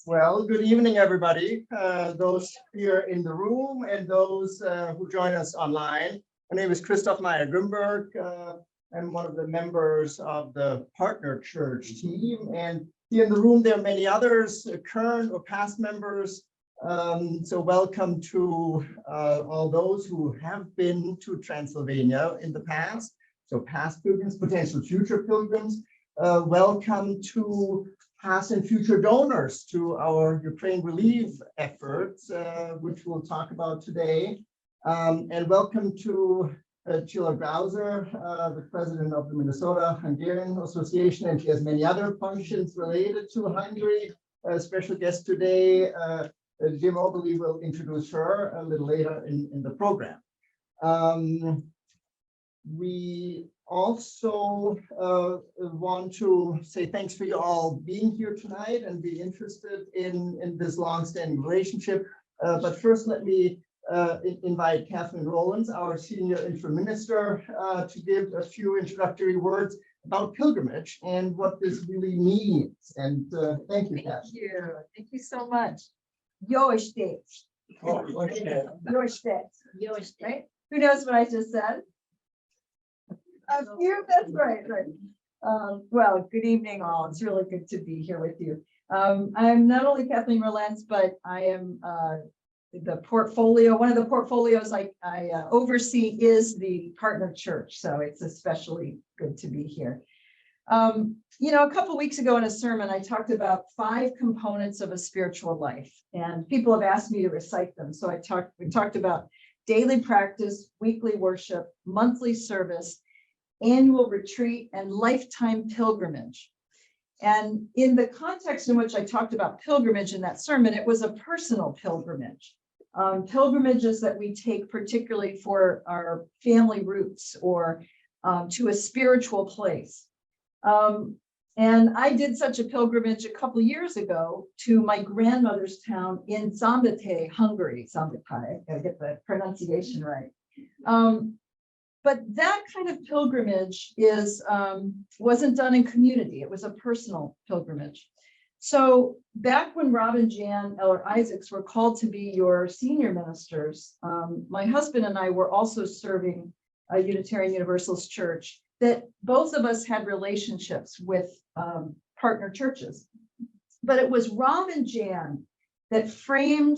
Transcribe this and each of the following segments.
Well, good evening, everybody. Those here in the room and those who join us online. My name is Christoph Meyer-Grimberg. I'm one of the members of the Partner Church team. And here in the room, there are many others, current or past members. So welcome to all those who have been to Transylvania in the past. So past pilgrims, potential future pilgrims. Welcome to past and future donors to our Ukraine relief efforts, which we'll talk about today. And welcome to Chila Grauser, the president of the Minnesota Hungarian Association, and she has many other functions related to Hungary. A special guest today, Jim Oberly, will introduce her a little later in the program. We also want to say thanks for you all being here tonight and be interested in this long-standing relationship. But first, let me invite Catherine Rowlands, our senior interim minister, to give a few introductory words about pilgrimage and what this really means. And thank you, Catherine. Thank you so much. Yoshtet. Oh, okay. Yoshtet. Right? Who knows what I just said? A few, that's right. Well, good evening, all. It's really good to be here with you. I'm not only Kathleen Rowlands, but I am the portfolio. One of the portfolios I oversee is the partner church, so it's especially good to be here. You know, a couple of weeks ago in a sermon, I talked about 5 components of a spiritual life, and people have asked me to recite them. So we talked about daily practice, weekly worship, monthly service, annual retreat, and lifetime pilgrimage. And in the context in which I talked about pilgrimage in that sermon, it was a personal pilgrimage. Pilgrimages that we take particularly for our family roots or to a spiritual place. And I did such a pilgrimage a couple of years ago to my grandmother's town in Szombathely, Hungary. Szombathely, I gotta get the pronunciation right. But that kind of pilgrimage wasn't done in community. It was a personal pilgrimage. So back when Rob and Jan Eller-Isaacs were called to be your senior ministers, my husband and I were also serving a Unitarian Universalist church that both of us had relationships with partner churches. But it was Rob and Jan that framed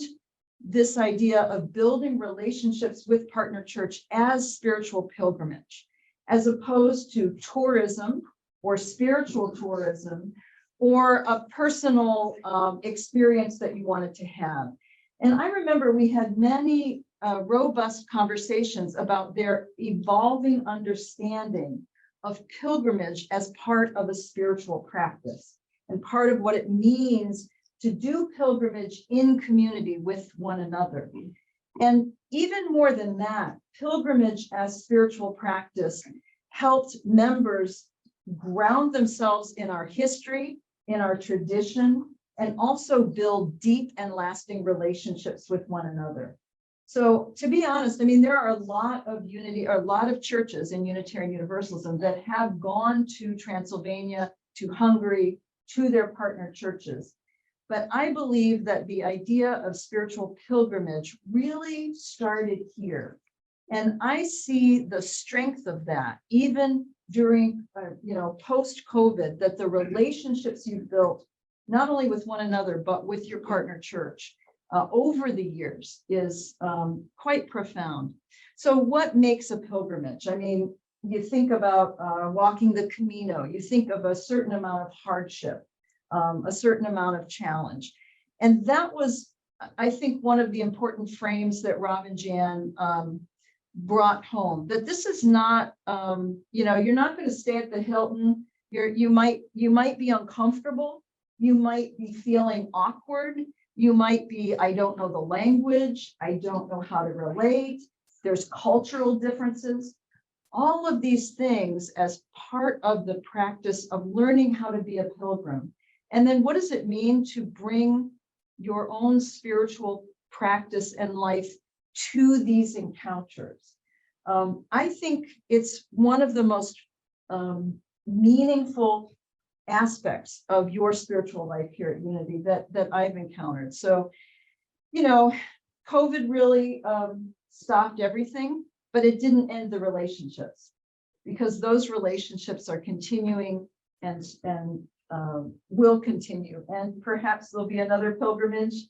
this idea of building relationships with partner church as spiritual pilgrimage, as opposed to tourism or spiritual tourism or a personal experience that you wanted to have. And I remember we had many robust conversations about their evolving understanding of pilgrimage as part of a spiritual practice and part of what it means to do pilgrimage in community with one another. And even more than that, pilgrimage as spiritual practice helped members ground themselves in our history, in our tradition, and also build deep and lasting relationships with one another. So to be honest, I mean, there are a lot of churches in Unitarian Universalism that have gone to Transylvania, to Hungary, to their partner churches. But I believe that the idea of spiritual pilgrimage really started here. And I see the strength of that, even during, post-COVID, that the relationships you've built, not only with one another, but with your partner church over the years is quite profound. So what makes a pilgrimage? I mean, you think about walking the Camino, you think of a certain amount of hardship, a certain amount of challenge. And that was, I think, one of the important frames that Rob and Jan brought home, that this is not, you're not going to stay at the Hilton. You might be uncomfortable. You might be feeling awkward. You might be, I don't know the language. I don't know how to relate. There's cultural differences. All of these things as part of the practice of learning how to be a pilgrim. And then what does it mean to bring your own spiritual practice and life to these encounters? I think it's one of the most meaningful aspects of your spiritual life here at Unity that I've encountered. So, COVID really stopped everything, but it didn't end the relationships, because those relationships are continuing and will continue. And perhaps there'll be another pilgrimage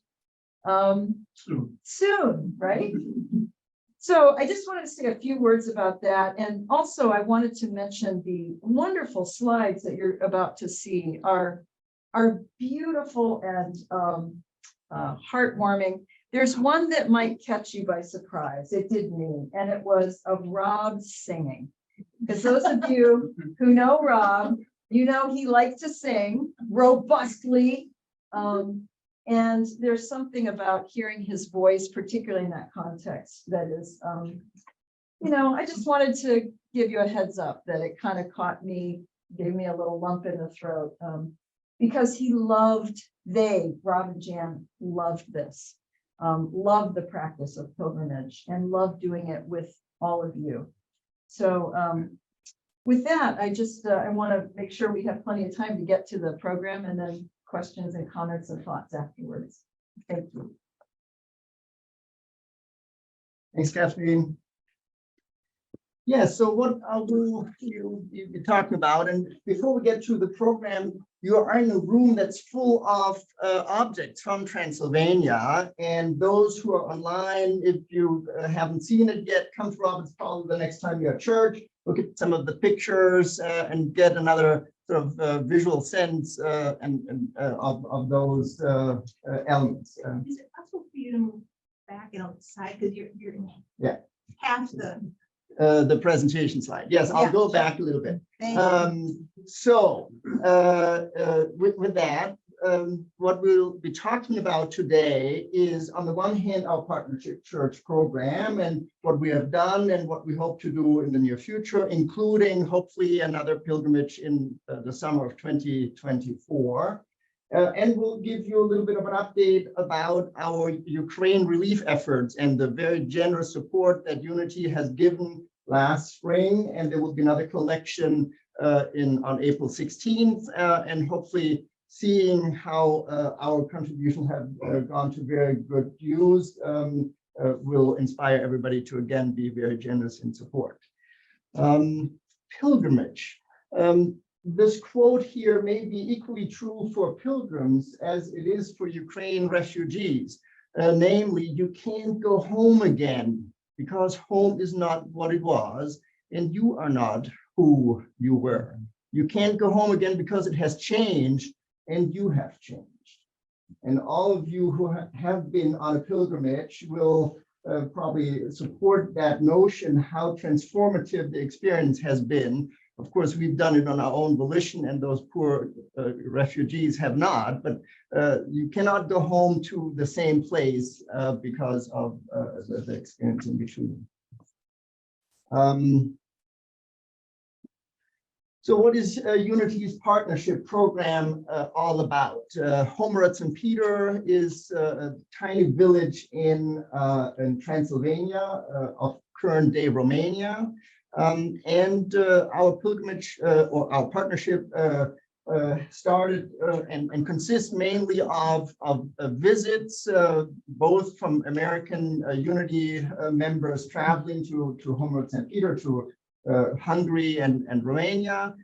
soon, right? So I just wanted to say a few words about that. And also I wanted to mention the wonderful slides that you're about to see are beautiful and heartwarming. There's one that might catch you by surprise. It did me, and it was of Rob singing. Because those of you who know Rob, he likes to sing robustly. And there's something about hearing his voice, particularly in that context, that is, I just wanted to give you a heads up that it kind of caught me, gave me a little lump in the throat, because Rob and Jan loved this, loved the practice of pilgrimage, and loved doing it with all of you. So with that, I want to make sure we have plenty of time to get to the program, and then questions and comments and thoughts afterwards. Thank you. Thanks, Kathleen. Yeah, so what you're talking about, and before we get to the program, you are in a room that's full of objects from Transylvania, and those who are online, if you haven't seen it yet, come to Robert's Hall the next time you're at church, look at some of the pictures and get another sort of visual sense of those elements. Is it possible for you to move back and outside, because you're half the presentation slide? Yes, I'll go back a little bit. So with that, what we'll be talking about today is, on the one hand, our partnership church program and what we have done and what we hope to do in the near future, including hopefully another pilgrimage in the summer of 2024. And we'll give you a little bit of an update about our Ukraine relief efforts and the very generous support that Unity has given last spring. And there will be another collection on April 16th, and hopefully seeing how our contributions have gone to very good use will inspire everybody to again be very generous in support. Pilgrimage. This quote here may be equally true for pilgrims as it is for Ukraine refugees. Namely, you can't go home again because home is not what it was, and you are not who you were. You can't go home again because it has changed, and you have changed. And all of you who have been on a pilgrimage will probably support that notion, how transformative the experience has been. Of course, we've done it on our own volition, and those poor refugees have not, but you cannot go home to the same place because of the experience in between. So what is Unity's partnership program all about? Homerat St. Peter is a tiny village in Transylvania of current-day Romania. And our pilgrimage or our partnership started and consists mainly of visits, both from American Unity members traveling to Homerat St. Peter, to Hungary and Romania,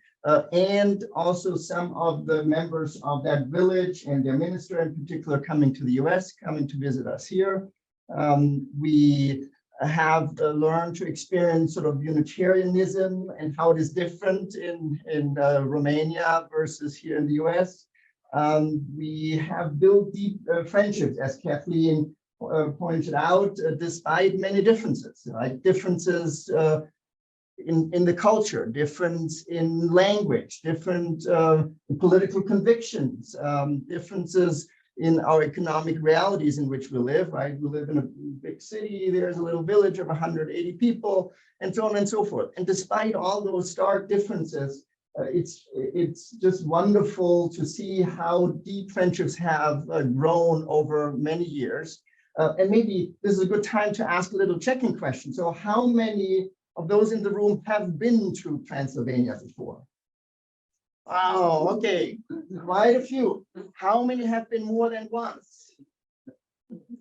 and also some of the members of that village and their minister in particular coming to the US, coming to visit us here. We have learned to experience sort of Unitarianism and how it is different in Romania versus here in the US. We have built deep friendships, as Kathleen pointed out, despite many differences, right? Differences in the culture, difference in language, different political convictions, differences in our economic realities in which we live, right? We live in a big city, there's a little village of 180 people, and so on and so forth. And despite all those stark differences, it's just wonderful to see how deep friendships have grown over many years. And maybe this is a good time to ask a little checking question. So how many of those in the room have been to Transylvania before? Wow, okay, quite a few. How many have been more than once?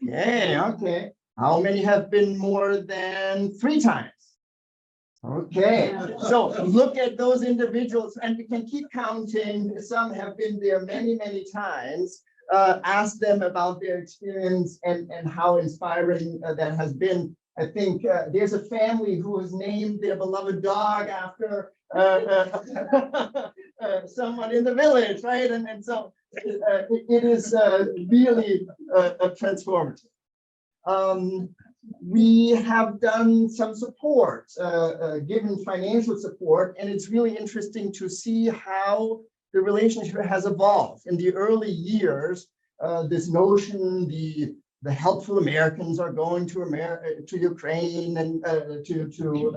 Okay. How many have been more than 3 times? Okay, so look at those individuals and we can keep counting. Some have been there many, many times. Ask them about their experience and how inspiring that has been. I think there's a family who has named their beloved dog after someone in the village, right? And so it is really transformative. We have done some support, given financial support, and it's really interesting to see how the relationship has evolved. In the early years, this notion, the helpful Americans are going to Ukraine and to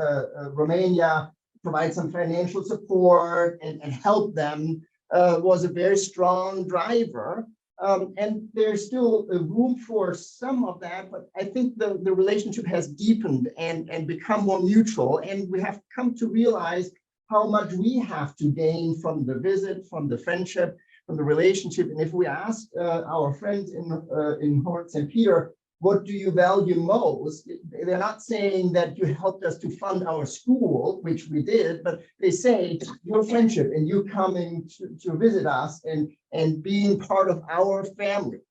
Romania, provide some financial support and help them, was a very strong driver. And there's still room for some of that, but I think the relationship has deepened and become more mutual. And we have come to realize how much we have to gain from the visit, from the friendship, from the relationship. And if we ask our friends in Homer St. Peter, what do you value most? They're not saying that you helped us to fund our school, which we did, but they say your friendship and you coming to visit us and being part of our family.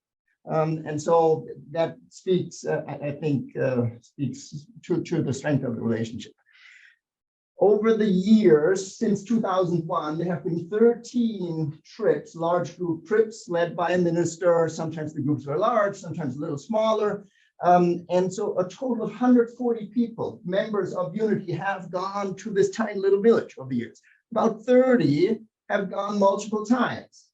And so that speaks, I think, speaks to the strength of the relationship. Over the years, since 2001, there have been 13 trips, large group trips led by a minister. Sometimes the groups were large, sometimes a little smaller. And so a total of 140 people, members of Unity, have gone to this tiny little village over the years. About 30 have gone multiple times.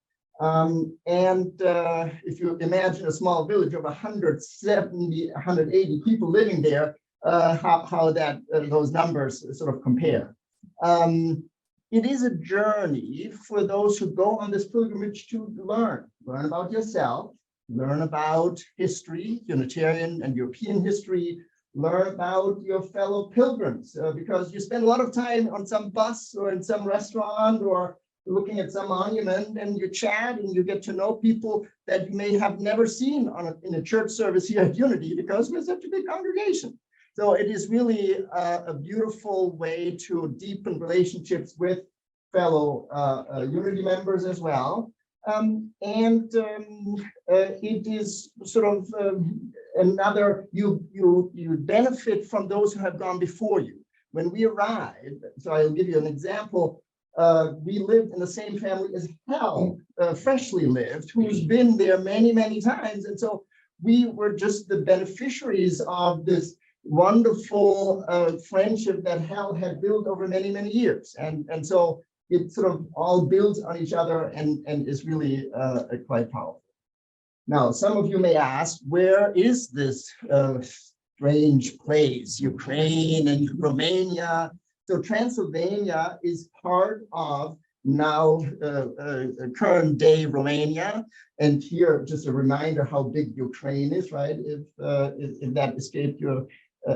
If you imagine a small village of 170, 180 people living there, how that those numbers sort of compare. It is a journey for those who go on this pilgrimage to learn about yourself, learn about history, Unitarian and European history, learn about your fellow pilgrims, because you spend a lot of time on some bus or in some restaurant or looking at some monument, and you chat and you get to know people that you may have never seen in a church service here at Unity, because we're such a big congregation. So it is really a beautiful way to deepen relationships with fellow Unity members as well. It is sort of another, you benefit from those who have gone before you. When we arrived, so I'll give you an example, we lived in the same family as Hal, freshly lived, who's been there many, many times. And so we were just the beneficiaries of this wonderful friendship that Hal had built over many, many years. And so it sort of all builds on each other and is really quite powerful. Now, some of you may ask, where is this strange place, Ukraine and Romania? So Transylvania is part of now current day Romania. And here, just a reminder how big Ukraine is, right? If that escaped your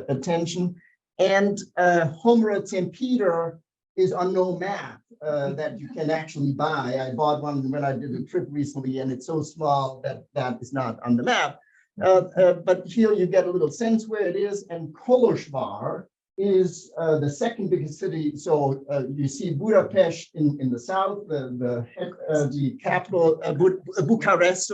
attention. And Homer St. Peter is on no map that you can actually buy. I bought one when I did a trip recently, and it's so small that that is not on the map. But here you get a little sense where it is. And Kolozsvár is the second biggest city. So you see Budapest in the south, the capital, Bucharest,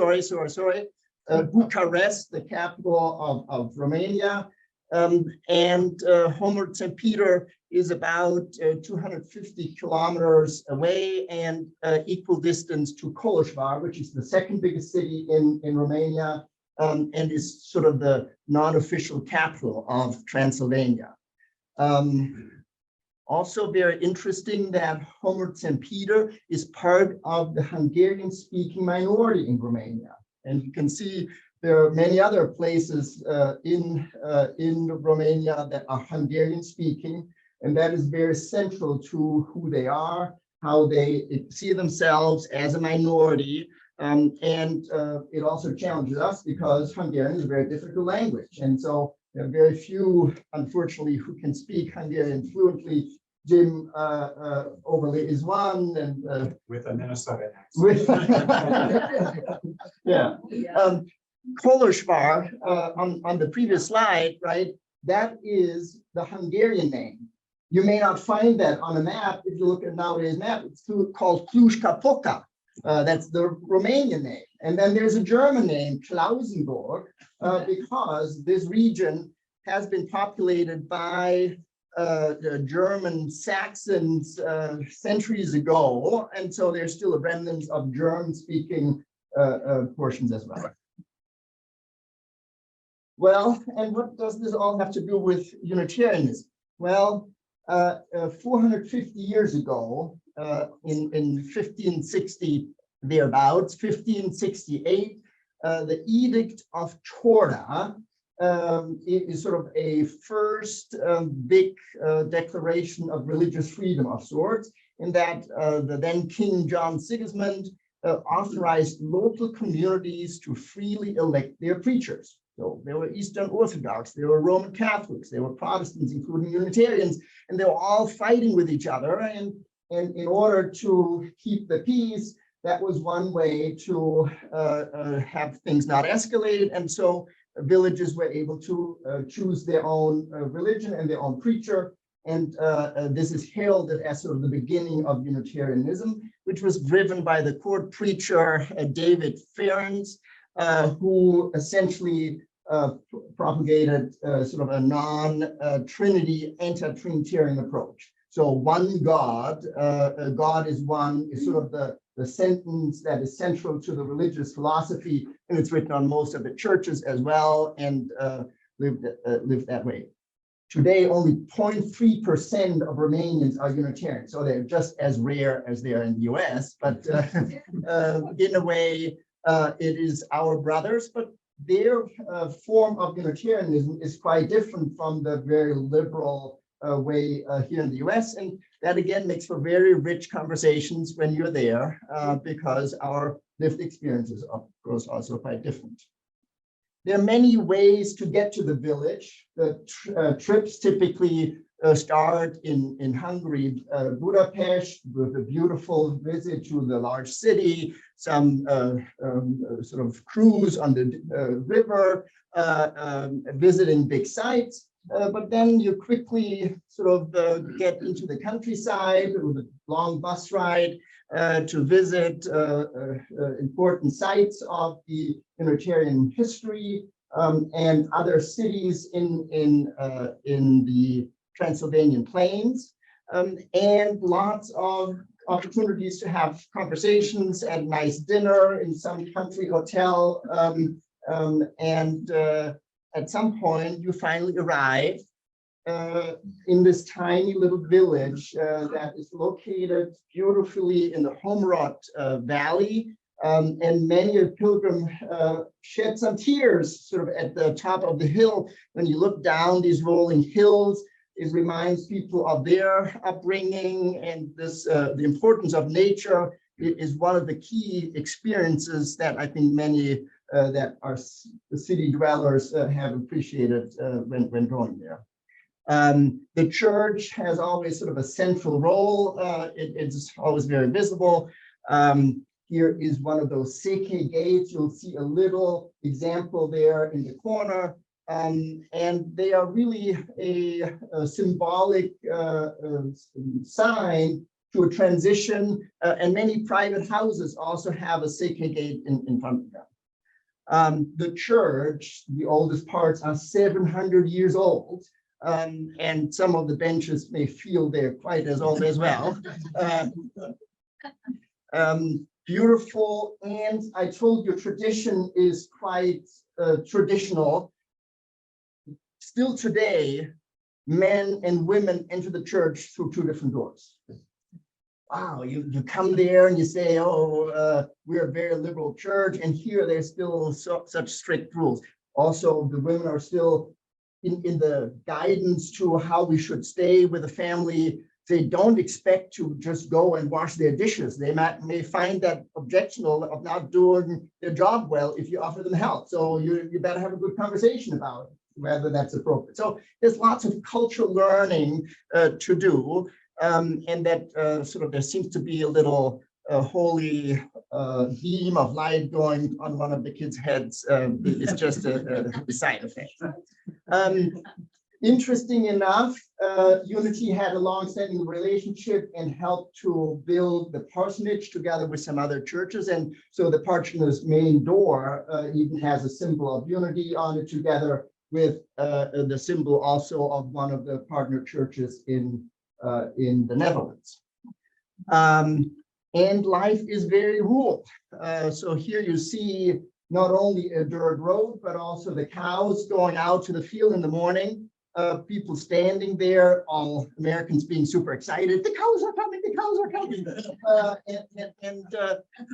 Bucharest, the capital of Romania. Homer St. Peter is about 250 kilometers away and equal distance to Kolozsvár, which is the second biggest city in Romania, and is sort of the non-official capital of Transylvania. Also very interesting that Homer St. Peter is part of the Hungarian-speaking minority in Romania. And you can see there are many other places in Romania that are Hungarian-speaking, and that is very central to who they are, how they see themselves as a minority. It also challenges us because Hungarian is a very difficult language. And so there are very few, unfortunately, who can speak Hungarian fluently. Jim Overley is one, and With a Minnesota accent. with yeah. Kolosvar, on the previous slide, right? That is the Hungarian name. You may not find that on a map. If you look at nowadays map, it's called Cluj-Napoca. That's the Romanian name. And then there's a German name, Klausenburg, because this region has been populated by the German Saxons centuries ago. And so there's still a remnant of German-speaking portions as well. Well, and what does this all have to do with Unitarianism? Well, 450 years ago, in 1560 thereabouts, 1568, the Edict of Torah is sort of a first big declaration of religious freedom of sorts, in that the then King John Sigismund authorized local communities to freely elect their preachers. So there were Eastern Orthodox, there were Roman Catholics, there were Protestants, including Unitarians, and they were all fighting with each other. And in order to keep the peace, that was one way to have things not escalate. And so villages were able to choose their own religion and their own preacher. And this is heralded as sort of the beginning of Unitarianism, which was driven by the court preacher David Ferencz, who essentially propagated sort of a non-Trinity, anti-Trinitarian approach. So one God, God is one, is sort of the sentence that is central to the religious philosophy, and it's written on most of the churches as well, and lived that way. Today, only 0.3% of Romanians are Unitarian, so they're just as rare as they are in the US, but in a way, it is our brothers, but their form of Unitarianism is quite different from the very liberal way here in the US. And that again makes for very rich conversations when you're there, because our lived experiences are, of course, also quite different. There are many ways to get to the village. The trips typically start in Hungary, Budapest, with a beautiful visit to the large city, some sort of cruise on the river, visiting big sites. But then you quickly sort of get into the countryside with a long bus ride to visit important sites of the Unitarian history and other cities in the Transylvanian plains, and lots of opportunities to have conversations and nice dinner in some country hotel. At some point, you finally arrive in this tiny little village that is located beautifully in the Homrod Valley. And many a pilgrim shed some tears sort of at the top of the hill. When you look down these rolling hills, it reminds people of their upbringing, and this the importance of nature is one of the key experiences that I think many that are the city dwellers have appreciated when going there. The church has always sort of a central role. It's always very visible. Here is one of those Seke gates. You'll see a little example there in the corner. And they are really a symbolic sign to a transition. And many private houses also have a Seke gate in front of them. The church, the oldest parts, are 700 years old. And some of the benches may feel they're quite as old as well. Beautiful, and I told you tradition is quite traditional. Still today, men and women enter the church through two different doors. Wow, you come there and you say, oh, we're a very liberal church, and here there's still such strict rules. Also, the women are still in the guidance to how we should stay with the family. They don't expect to just go and wash their dishes. They may find that objectionable of not doing their job well if you offer them help. So you better have a good conversation about it, whether that's appropriate. So there's lots of cultural learning to do. and that sort of there seems to be a little holy beam of light going on one of the kids' heads. It's just a side effect. Interesting enough, Unity had a long-standing relationship and helped to build the parsonage together with some other churches. And so the parsonage main door even has a symbol of Unity on it, together with the symbol also of one of the partner churches in the Netherlands. And life is very rural. So here you see not only a dirt road, but also the cows going out to the field in the morning. People standing there, all Americans being super excited. The cows are coming, the cows are coming.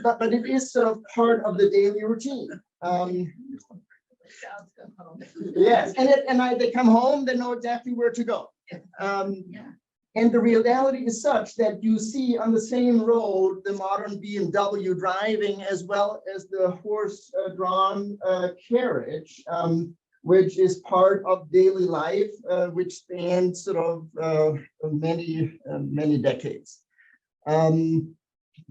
But it is sort of part of the daily routine. Yes, and they come home, they know exactly where to go. And the reality is such that you see on the same road the modern BMW driving, as well as the horse-drawn carriage, which is part of daily life, which spans sort of many decades.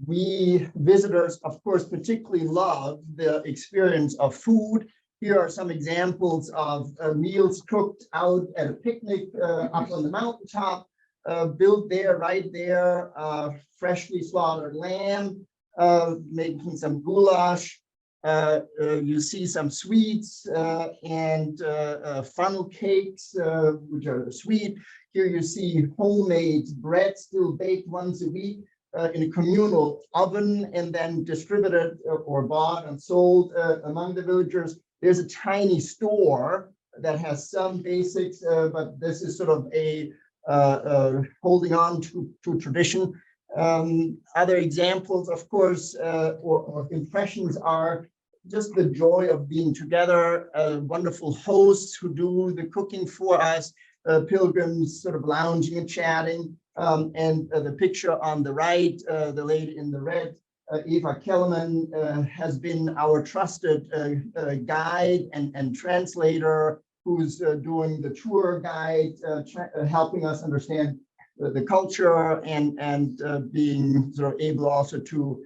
We visitors, of course, particularly love the experience of food. Here are some examples of meals cooked out at a picnic up on the mountaintop, built there, right there, freshly slaughtered lamb, making some goulash. You see some sweets and funnel cakes, which are sweet. Here you see homemade bread still baked once a week in a communal oven and then distributed or bought and sold among the villagers. There's a tiny store that has some basics, but this is sort of a holding on to tradition. Other examples, of course, or impressions are just the joy of being together, wonderful hosts who do the cooking for us, pilgrims sort of lounging and chatting, and the picture on the right, the lady in the red, Eva Kellerman, has been our trusted guide and translator, who's doing the tour guide, helping us understand the culture and being sort of able also to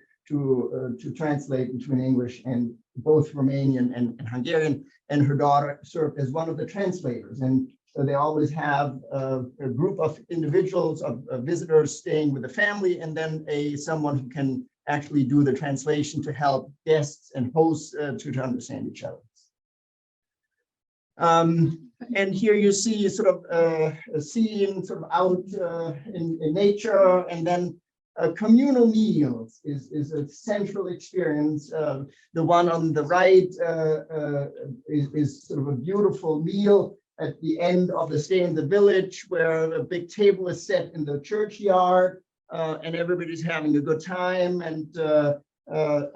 translate between English and both Romanian and Hungarian. And her daughter served as one of the translators. And so they always have a group of individuals, of visitors staying with the family, and then someone who can actually do the translation to help guests and hosts to understand each other. And here you see sort of a scene sort of out in nature, and then communal meals is a central experience. The one on the right is sort of a beautiful meal at the end of the stay in the village, where a big table is set in the churchyard, and everybody's having a good time. And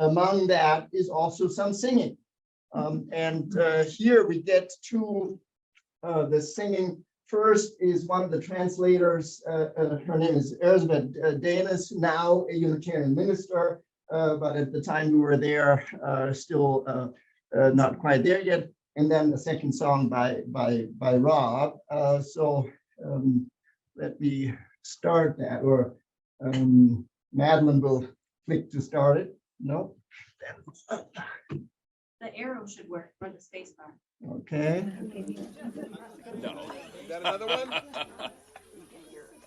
among that is also some singing. And here we get to the singing. First is one of the translators. Her name is Elizabeth Danis, now a Unitarian minister, but at the time we were there, still not quite there yet. And then the second song by Rob. So let me start that, or Madeline will click to start it. No. The arrow should work for the space bar. Okay. No. Got another one?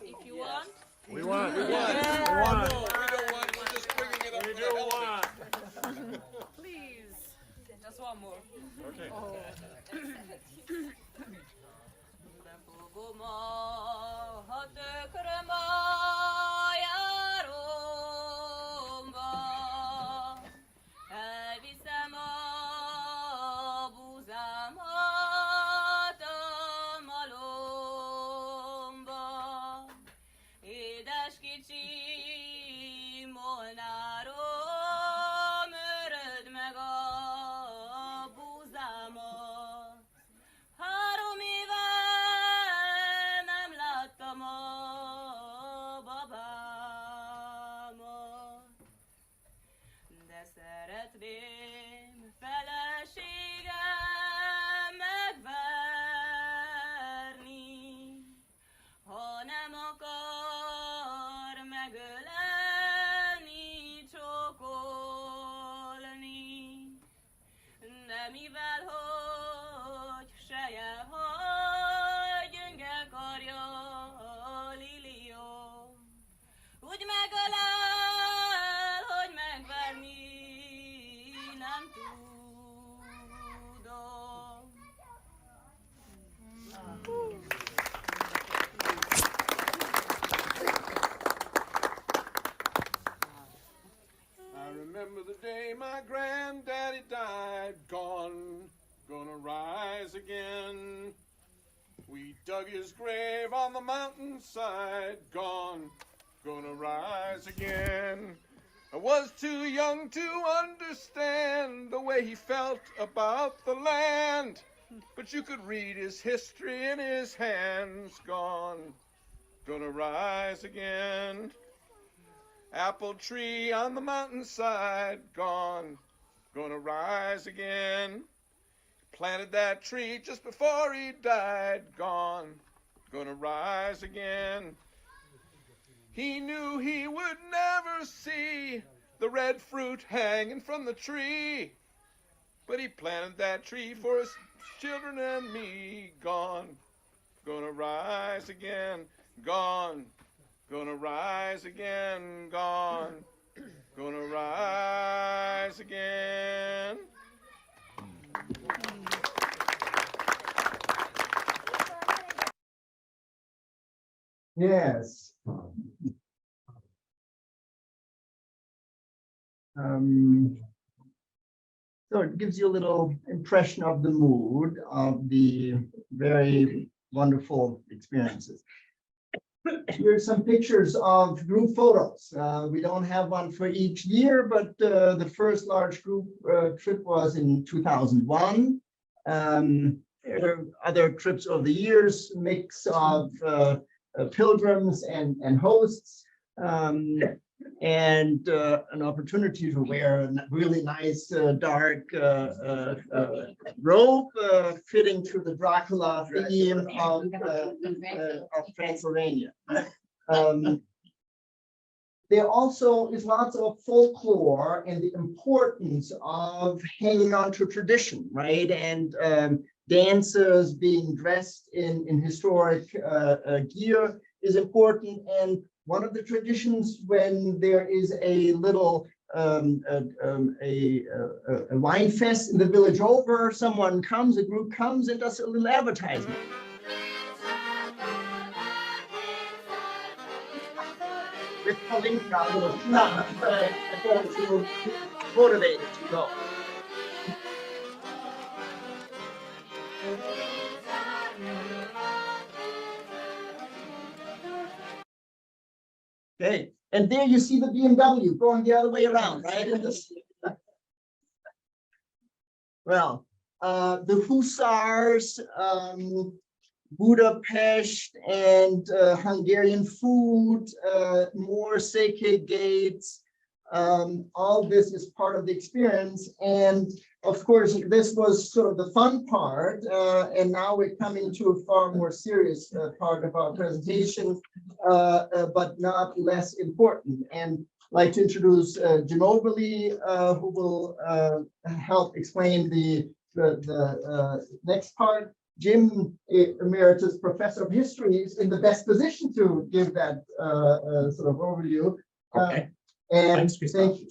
If you want. We want. We want. Yeah. We want. No, we don't want. We're just bringing it up. We do want. Please, just one more. Okay. mivel hogy seje, hogy gyönge karja a lilió. Úgy megölel, hogy megverni nem tudom. I remember the day my granddaddy died, gonna rise again. We dug his grave on the mountainside, gonna rise again. I was too young to understand the way he felt about the land, but you could read his history in his hands, gonna rise again. Apple tree on the mountainside, gonna rise again. Planted that tree just before he died, gonna rise again. He knew he would never see the red fruit hanging from the tree, but he planted that tree for his children and me, gonna rise again, gonna rise again, gonna rise again. Yes. So it gives you a little impression of the mood of the very wonderful experiences. Here's some pictures of group photos. We don't have one for each year, but the first large group trip was in 2001. There are other trips over the years, mix of pilgrims and hosts, and an opportunity to wear a really nice dark robe fitting to the Dracula theme of Transylvania. There also is lots of folklore and the importance of hanging on to tradition, right? And dancers being dressed in historic gear is important. And one of the traditions, when there is a little a wine fest in the village over, someone comes, a group comes and does a little advertisement. With Palinka, a little snap, to motivate to go. Okay, and there you see the BMW going the other way around, right? Well, the Hussars, Budapest, and Hungarian food, more sacred gates, all this is part of the experience. And of course, this was sort of the fun part, and now we're coming to a far more serious part of our presentation, but not less important. And I'd like to introduce Ginobili, who will help explain the next part. Jim, Emeritus Professor of History, is in the best position to give that sort of overview. Okay. And Thanks, thank you.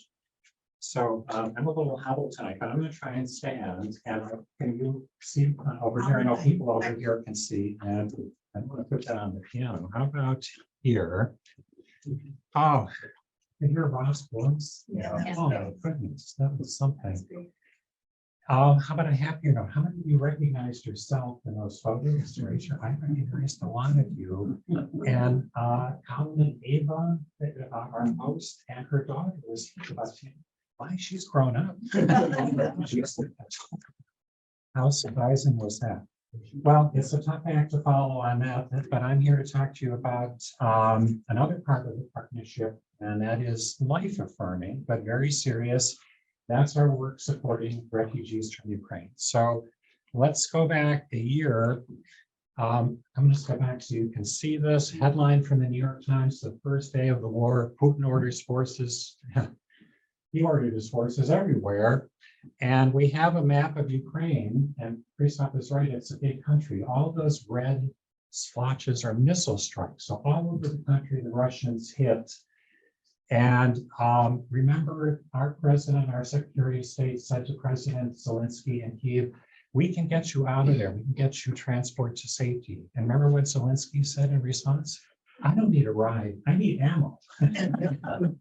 So I'm a little hobbled tonight, but I'm going to try and stand. And can you see over here? I know people over here can see. And I'm going to put that on the piano. How about here? Oh, you hear Ross voice? Yeah. Oh, my goodness, that was something. How about a happier note? How many of you recognized yourself in those photos? I recognized a lot of you. And Colin and Ava, our host, and her daughter was about why she's grown up. How surprising was that? Well, it's a tough act to follow on that, but I'm here to talk to you about another part of the partnership, and that is life affirming, but very serious. That's our work supporting refugees from Ukraine. So let's go back a year. I'm going to go back so you can see this headline from the New York Times: the first day of the war, Putin orders forces. He ordered his forces everywhere And we have a map of Ukraine, and Christoph is right, it's a big country. All those red splotches are missile strikes. So all over the country, the Russians hit. And remember, our president, our Secretary of State said to President Zelensky in Kyiv, we can get you out of there. We can get you transport to safety. And remember what Zelensky said in response? I don't need a ride. I need ammo.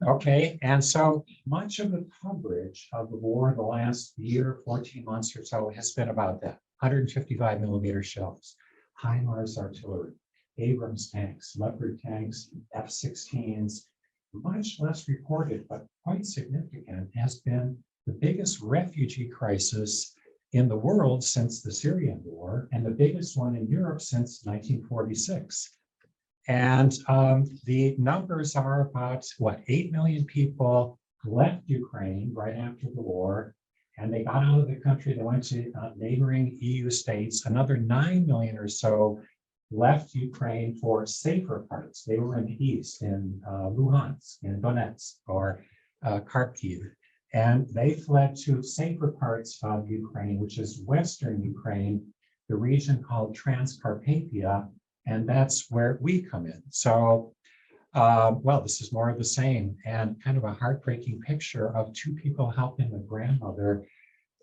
Okay. And so much of the coverage of the war the last year, 14 months or so has been about that. 155 millimeter shells, HIMARS artillery, Abrams tanks, Leopard tanks, F-16s. Much less reported, but quite significant, has been the biggest refugee crisis in the world since the Syrian war, and the biggest one in Europe since 1946. And the numbers are about, what, 8 million people left Ukraine right after the war, and they got out of the country. They went to neighboring EU states. Another 9 million or so left Ukraine for safer parts. They were in the east, in Luhansk, in Donetsk, or Kharkiv. And they fled to safer parts of Ukraine, which is Western Ukraine, the region called Transcarpathia, and that's where we come in. So, well, this is more of the same, and kind of a heartbreaking picture of two people helping a grandmother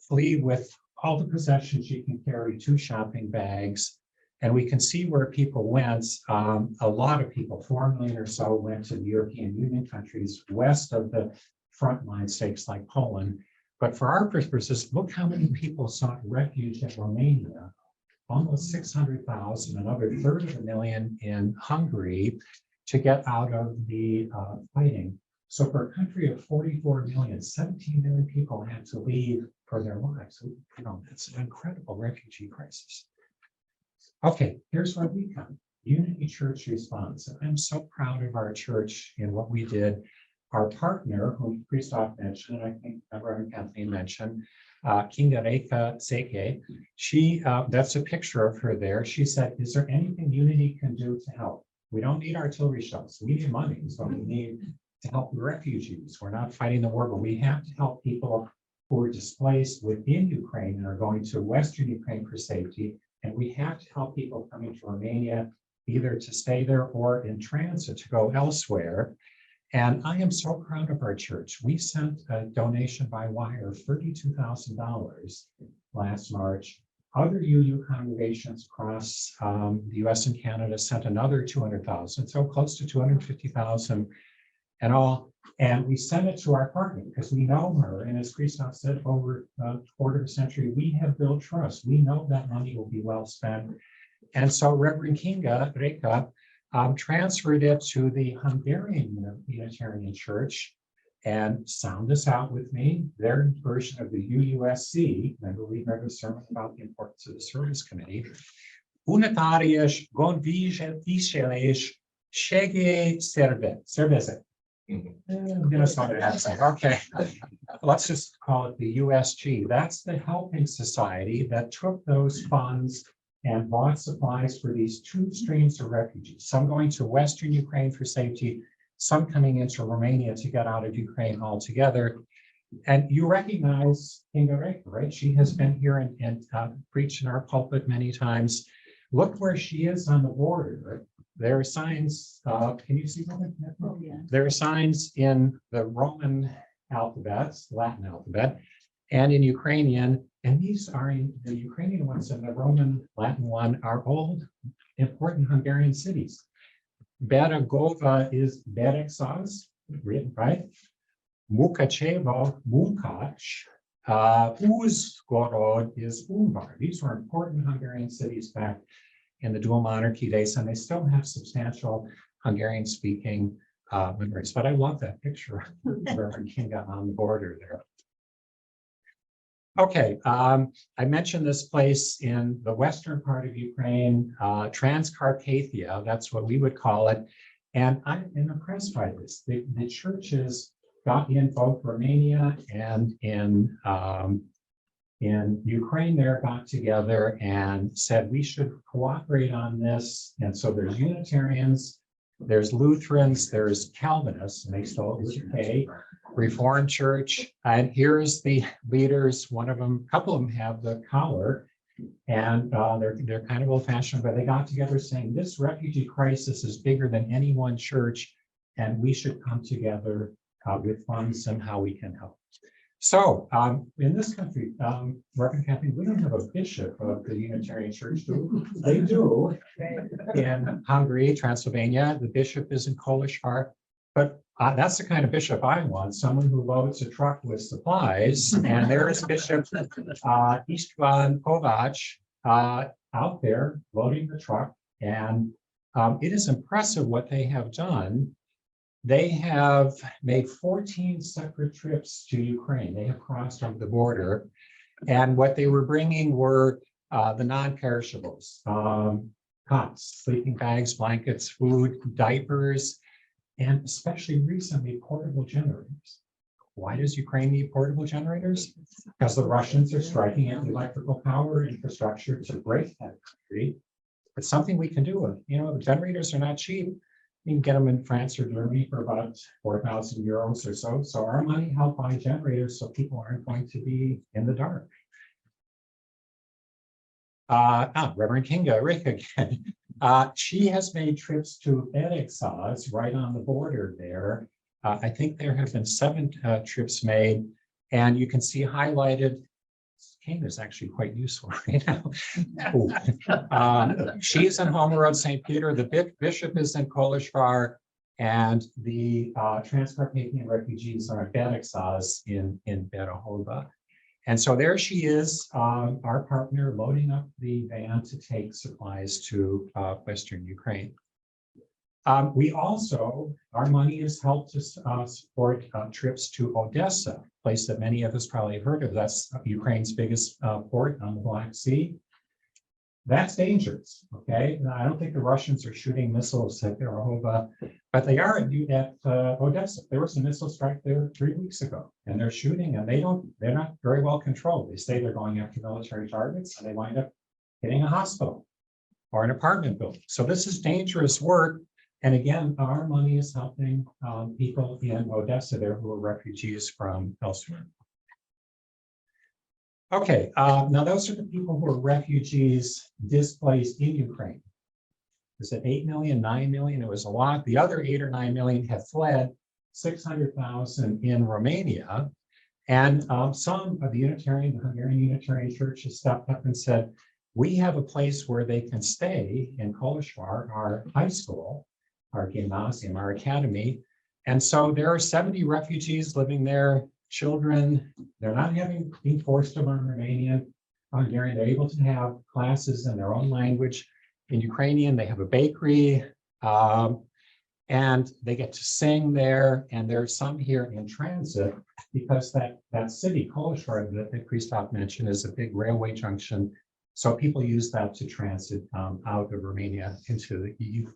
flee with all the possessions she can carry, 2 shopping bags. And we can see where people went. A lot of people, 4 million or so, went to the European Union countries west of the frontline states like Poland. But for our purposes, look how many people sought refuge in Romania. Almost 600,000, another 1/3 in Hungary to get out of the fighting. So for a country of 44 million, 17 million people had to leave for their lives. You know, it's an incredible refugee crisis. Okay, here's where we come. Unity Church response. I'm so proud of our church in what we did. Our partner, whom Christoph mentioned, and I think Reverend Kathleen mentioned, Kinga Seke, she, that's a picture of her there. She said, is there anything Unity can do to help? We don't need artillery shells. We need money. So we need to help the refugees. We're not fighting the war, but we have to help people who are displaced within Ukraine and are going to Western Ukraine for safety. And we have to help people coming to Romania either to stay there or in transit to go elsewhere. And I am so proud of our church. We sent a donation by wire of $32,000 last March. Other UU congregations across the US and Canada sent another 200,000, so close to 250,000 and all. And we sent it to our partner because we know her. And as Christoph said, over a quarter of a century, we have built trust. We know that money will be well spent. And so Reverend Kinga Reka transferred it to the Hungarian Unitarian Church. And sound this out with me. Their version of the UUSC, remember we read a sermon about the importance of the service committee. Unitárias Gonviseles Segé Szervezet. Minnesota accent. Okay, let's just call it the USG. That's the helping society that took those funds and bought supplies for these 2 streams of refugees, some going to Western Ukraine for safety, some coming into Romania to get out of Ukraine altogether. And you recognize Kinga Reka, right? She has been here and preached in our pulpit many times. Look where she is on the border. There are signs, can you see that? Oh, yeah. There are signs in the Roman alphabet, Latin alphabet, and in Ukrainian. And these are the Ukrainian ones and the Roman Latin one are old, important Hungarian cities. Beragova is Beregszaz, written right. Mukachevo, Munkac, Uzgorod is Umbar. These were important Hungarian cities back in the dual monarchy days, and they still have substantial Hungarian speaking memories. But I love that picture of Reverend Kinga on the border there. Okay, I mentioned this place in the western part of Ukraine, Transcarpathia, that's what we would call it. And I'm impressed by this. The churches got in both Romania and in Ukraine there, got together and said we should cooperate on this. And so there's Unitarians, There's Lutherans, there's Calvinists, and they still okay, Reformed Church. And here's the leaders. One of them, a couple of them have the collar, and they're kind of old-fashioned, but they got together saying this refugee crisis is bigger than any one church, and we should come together with funds and how we can help. So in this country, Reverend Kathy, we don't have a bishop of the Unitarian Church, do we? They do. In Hungary, Transylvania, the bishop is in Kolozsvár, but that's the kind of bishop I want, someone who loads a truck with supplies. And there is Bishop Istvan Kovács out there loading the truck. And it is impressive what they have done. They have made 14 separate trips to Ukraine. They have crossed over the border. And what they were bringing were the non-perishables, cots, sleeping bags, blankets, food, diapers, and especially recently, portable generators. Why does Ukraine need portable generators? Because the Russians are striking at the electrical power infrastructure to break that country. It's something we can do. You know, generators are not cheap. You can get them in France or Germany for about 4,000 euros or so. So our money help buy generators so people aren't going to be in the dark. Reverend Kinga Rick again. She has made trips to Erexaz right on the border there. I think there have been 7 trips made, and you can see highlighted. Kinga is actually quite useful right now. She is in Homer Road, St. Peter. The bishop is in Kolozsvár, and the Transcarpathian refugees are in Erexaz in Berehova. And so there she is, our partner, loading up the van to take supplies to Western Ukraine. We also, our money has helped to support trips to Odessa, a place that many of us probably heard of. That's Ukraine's biggest port on the Black Sea. That's dangerous, okay? I don't think the Russians are shooting missiles at Berehova, but they are at Odessa. There was a missile strike there 3 weeks ago, and they're shooting, and they're not very well controlled. They say they're going after military targets, and they wind up hitting a hospital or an apartment building. So this is dangerous work. And again, our money is helping people in Odessa there who are refugees from elsewhere. Okay, now those are the people who are refugees displaced in Ukraine. Is it 8 million, 9 million? It was a lot. The other 8 or 9 million have fled, 600,000 in Romania. And some of the Hungarian Unitarian Church has stepped up and said, we have a place where they can stay in Kolozsvár, our high school, our gymnasium, our academy. And so there are 70 refugees living there, children. They're not being forced to learn Romanian, Hungarian. They're able to have classes in their own language. In Ukrainian, they have a bakery, and they get to sing there. And there's some here in transit because that city, Kolozsvár, that Christoph mentioned, is a big railway junction. So people use that to transit out of Romania into the EU.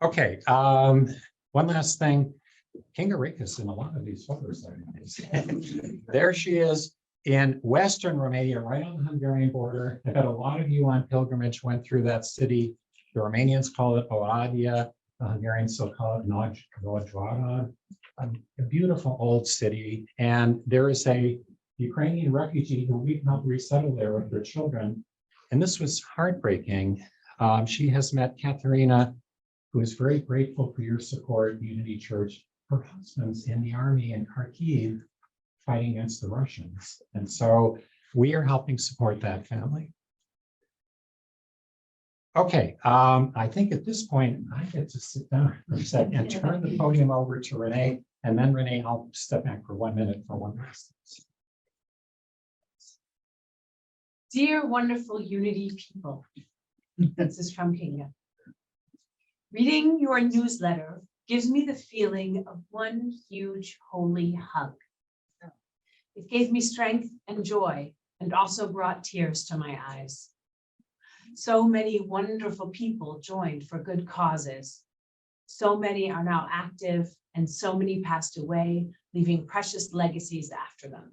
Okay, one last thing. Kinga Rick is in a lot of these photos. There she is in Western Romania, right on the Hungarian border. I bet a lot of you on pilgrimage went through that city. The Romanians call it Oradea. The Hungarians still call it Nagyvárad. A beautiful old city. And there is a Ukrainian refugee who we helped resettle there with her children. And this was heartbreaking. She has met Katerina, who is very grateful for your support, Unity Church. Her husband's in the army in Kharkiv fighting against the Russians. And so we are helping support that family. Okay, I think at this point, I get to sit down for a second and turn the podium over to Renee. And then Renee, I'll step back for 1 minute for one last thing. Dear wonderful Unity people, this is from Kinga. Reading your newsletter gives me the feeling of one huge holy hug. It gave me strength and joy and also brought tears to my eyes. So many wonderful people joined for good causes. So many are now active and so many passed away, leaving precious legacies after them.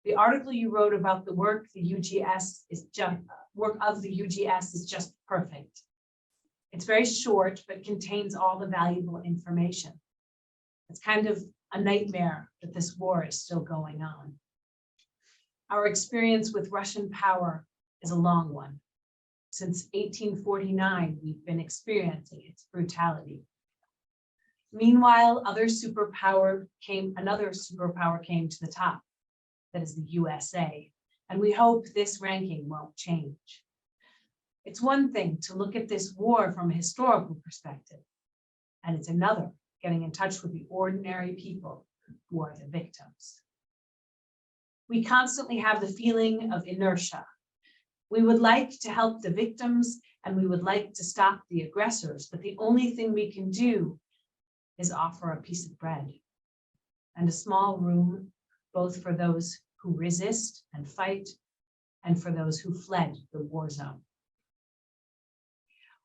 The article you wrote about the work the UGS is just work of the UGS is just perfect. It's very short, but contains all the valuable information. It's kind of a nightmare that this war is still going on. Our experience with Russian power is a long one. Since 1849, we've been experiencing its brutality. Meanwhile, another superpower came to the top, that is the USA, and we hope this ranking won't change. It's one thing to look at this war from a historical perspective, and it's another getting in touch with the ordinary people who are the victims. We constantly have the feeling of inertia. We would like to help the victims and we would like to stop the aggressors, but the only thing we can do is offer a piece of bread and a small room, both for those who resist and fight and for those who fled the war zone.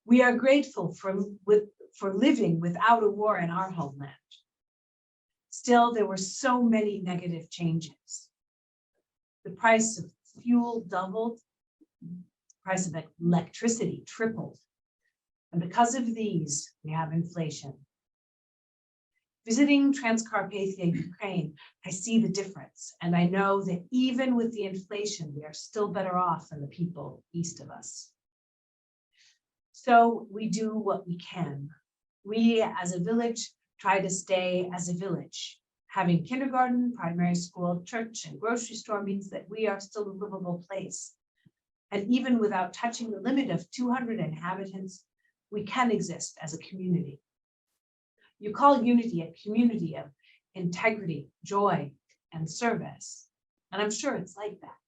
We are grateful for living without a war in our homeland. Still, there were so many negative changes. The price of fuel doubled, the price of electricity tripled. And because of these, we have inflation. Visiting Transcarpathia, Ukraine, I see the difference. And I know that even with the inflation, we are still better off than the people east of us. So we do what we can. We as a village try to stay as a village. Having kindergarten, primary school, church, and grocery store means that we are still a livable place. And even without touching the limit of 200 inhabitants, we can exist as a community. You call unity a community of integrity, joy, and service. And I'm sure it's like that.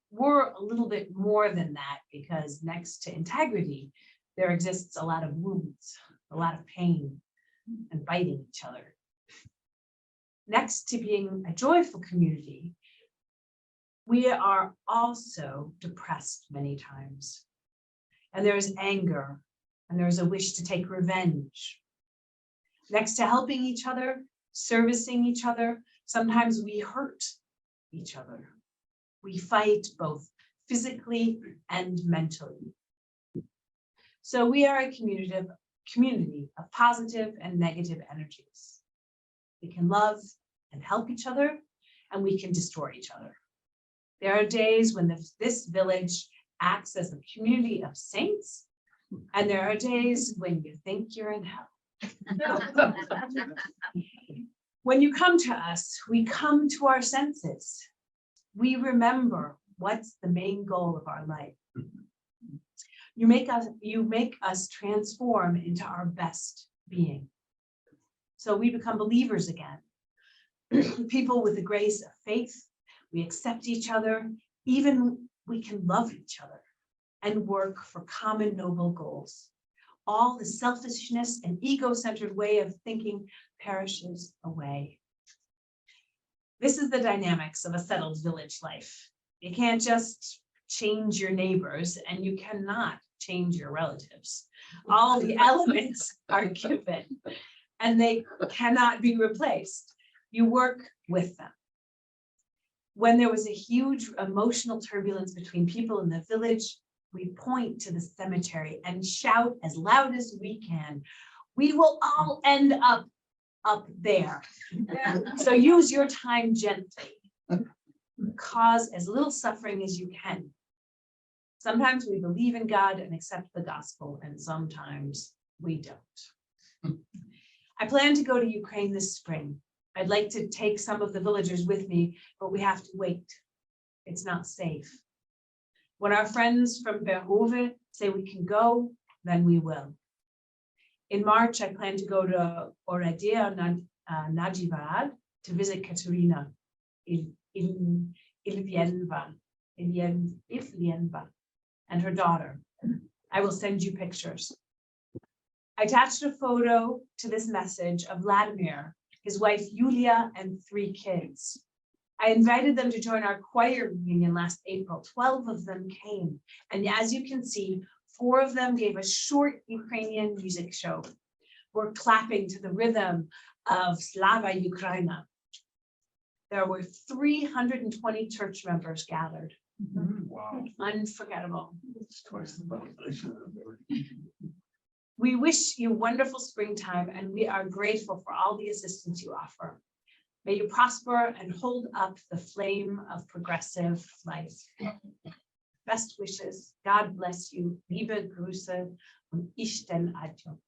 We're a little bit more than that because next to integrity, there exists a lot of wounds, a lot of pain, and biting each other. Next to being a joyful community, we are also depressed many times. And there's anger, and there's a wish to take revenge. Next to helping each other, servicing each other, sometimes we hurt each other. We fight both physically and mentally. So we are a community of positive and negative energies. We can love and help each other, and we can destroy each other. There are days when this village acts as a community of saints, and there are days when you think you're in hell. When you come to us, we come to our senses. We remember what's the main goal of our life. You make us transform into our best being. So we become believers again. People with the grace of faith, we accept each other, even we can love each other and work for common noble goals. All the selfishness and ego-centered way of thinking perishes away. This is the dynamics of a settled village life. You can't just change your neighbors and you cannot change your relatives. All the elements are given and they cannot be replaced. You work with them. When there was a huge emotional turbulence between people in the village, we point to the cemetery and shout as loud as we can, "We will all end up there." So use your time gently. Cause as little suffering as you can. Sometimes we believe in God and accept the gospel, and sometimes we don't. I plan to go to Ukraine this spring. I'd like to take some of the villagers with me, but we have to wait. It's not safe. When our friends from Berhove say we can go, then we will. In March, I plan to go to Oradea Najivad to visit Katerina Ilienva and her daughter. I will send you pictures. I attached a photo to this message of Vladimir, his wife Yulia, and 3 kids. I invited them to join our choir reunion last April. 12 of them came. And as you can see, 4 of them gave a short Ukrainian music show. We're clapping to the rhythm of Slava Ukraina. there were 320 church members gathered. Wow. Unforgettable. It's twice the population of We wish you wonderful springtime, and we are grateful for all the assistance you offer. May you prosper and hold up the flame of progressive life. Best wishes. God bless you. Liebe Grüße und ich den Adjunkt.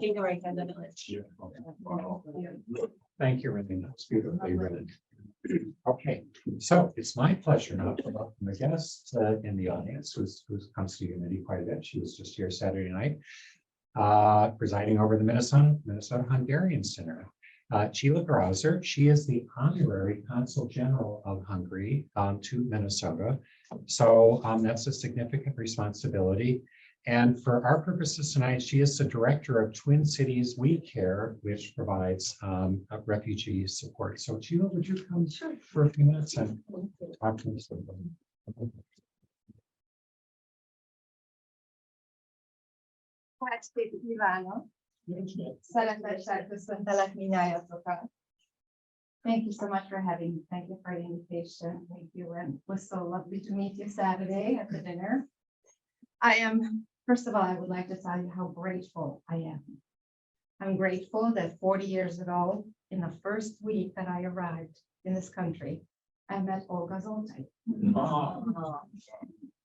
King of Reika, the village. Wow. Thank you, Renee. That's beautifully written. Okay, so it's my pleasure now to welcome a guest in the audience who's comes to Unity quite a bit. She was just here Saturday night, presiding over the Minnesota Hungarian Center. Sheila Grauser, she is the honorary consul general of Hungary to Minnesota. So that's a significant responsibility. And for our purposes tonight, she is the director of Twin Cities We Care, which provides refugee support. So Sheila, would you come for a few minutes and talk to us? Estét kívánok! Szeretettel köszöntelek mindnyájatokat. Thank you so much for having me. Thank you for the invitation. Thank you. And it was so lovely to meet you Saturday at the dinner. First of all, I would like to tell you how grateful I am. I'm grateful that 40 years ago, in the first week that I arrived in this country, I met Olga Zoltai.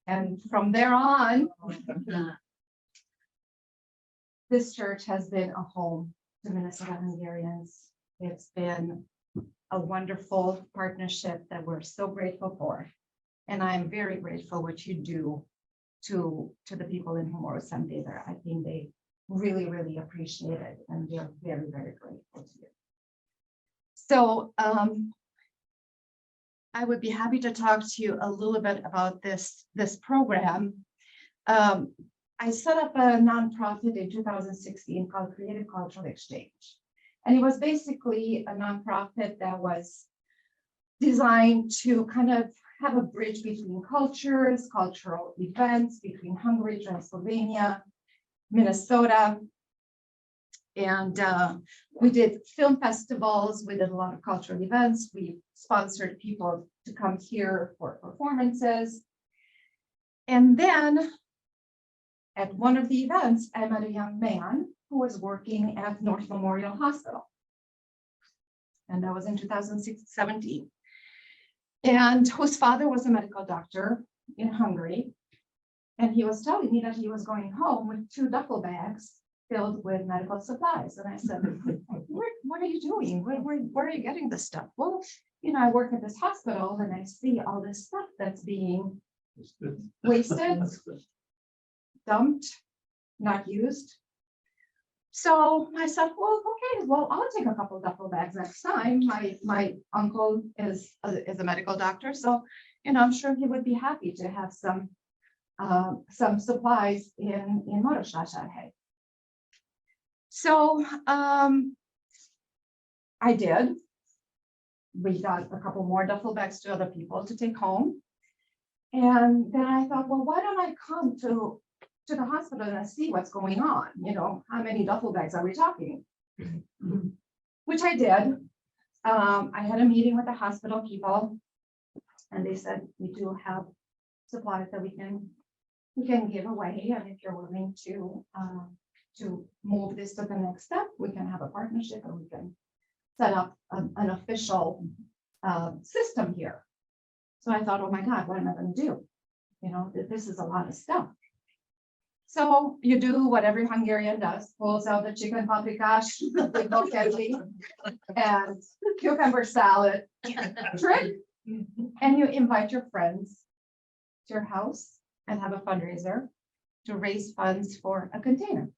And from there on, this church has been a home to Minnesota Hungarians. It's been a wonderful partnership that we're so grateful for. And I'm very grateful what you do to the people in Humoros-Szentendre. I think they really, really appreciate it. And we're very, very grateful to you. So I would be happy to talk to you a little bit about this program. I set up a nonprofit in 2016 called Creative Cultural Exchange. And it was basically a nonprofit that was designed to kind of have a bridge between cultures, cultural events between Hungary, Transylvania, Minnesota. And we did film festivals, we did a lot of cultural events, we sponsored people to come here for performances. And then at one of the events, I met a young man who was working at North Memorial Hospital. And that was in 2017. And whose father was a medical doctor in Hungary. And he was telling me that he was going home with 2 duffel bags filled with medical supplies. And I said, what are you doing? Where are you getting this stuff? Well, you know, I work at this hospital and I see all this stuff that's being wasted, dumped, not used. So I said, well, okay, well, I'll take a couple duffel bags next time. My uncle is a medical doctor, so you know, I'm sure he would be happy to have some supplies in Marosvásárhely. So I did. We got a couple more duffel bags to other people to take home. And then I thought, well, why don't I come to the hospital and see what's going on? You know, how many duffel bags are we talking? Which I did. I had a meeting with the hospital people and they said, we do have supplies that we can give away. And if you're willing to move this to the next step, we can have a partnership and we can set up an official system here. So I thought, oh my God, what am I going to do? You know, this is a lot of stuff. So you do what every Hungarian does, pulls out the chicken paprikash, with bokeh and cucumber salad trick, and you invite your friends to your house and have a fundraiser to raise funds for a container.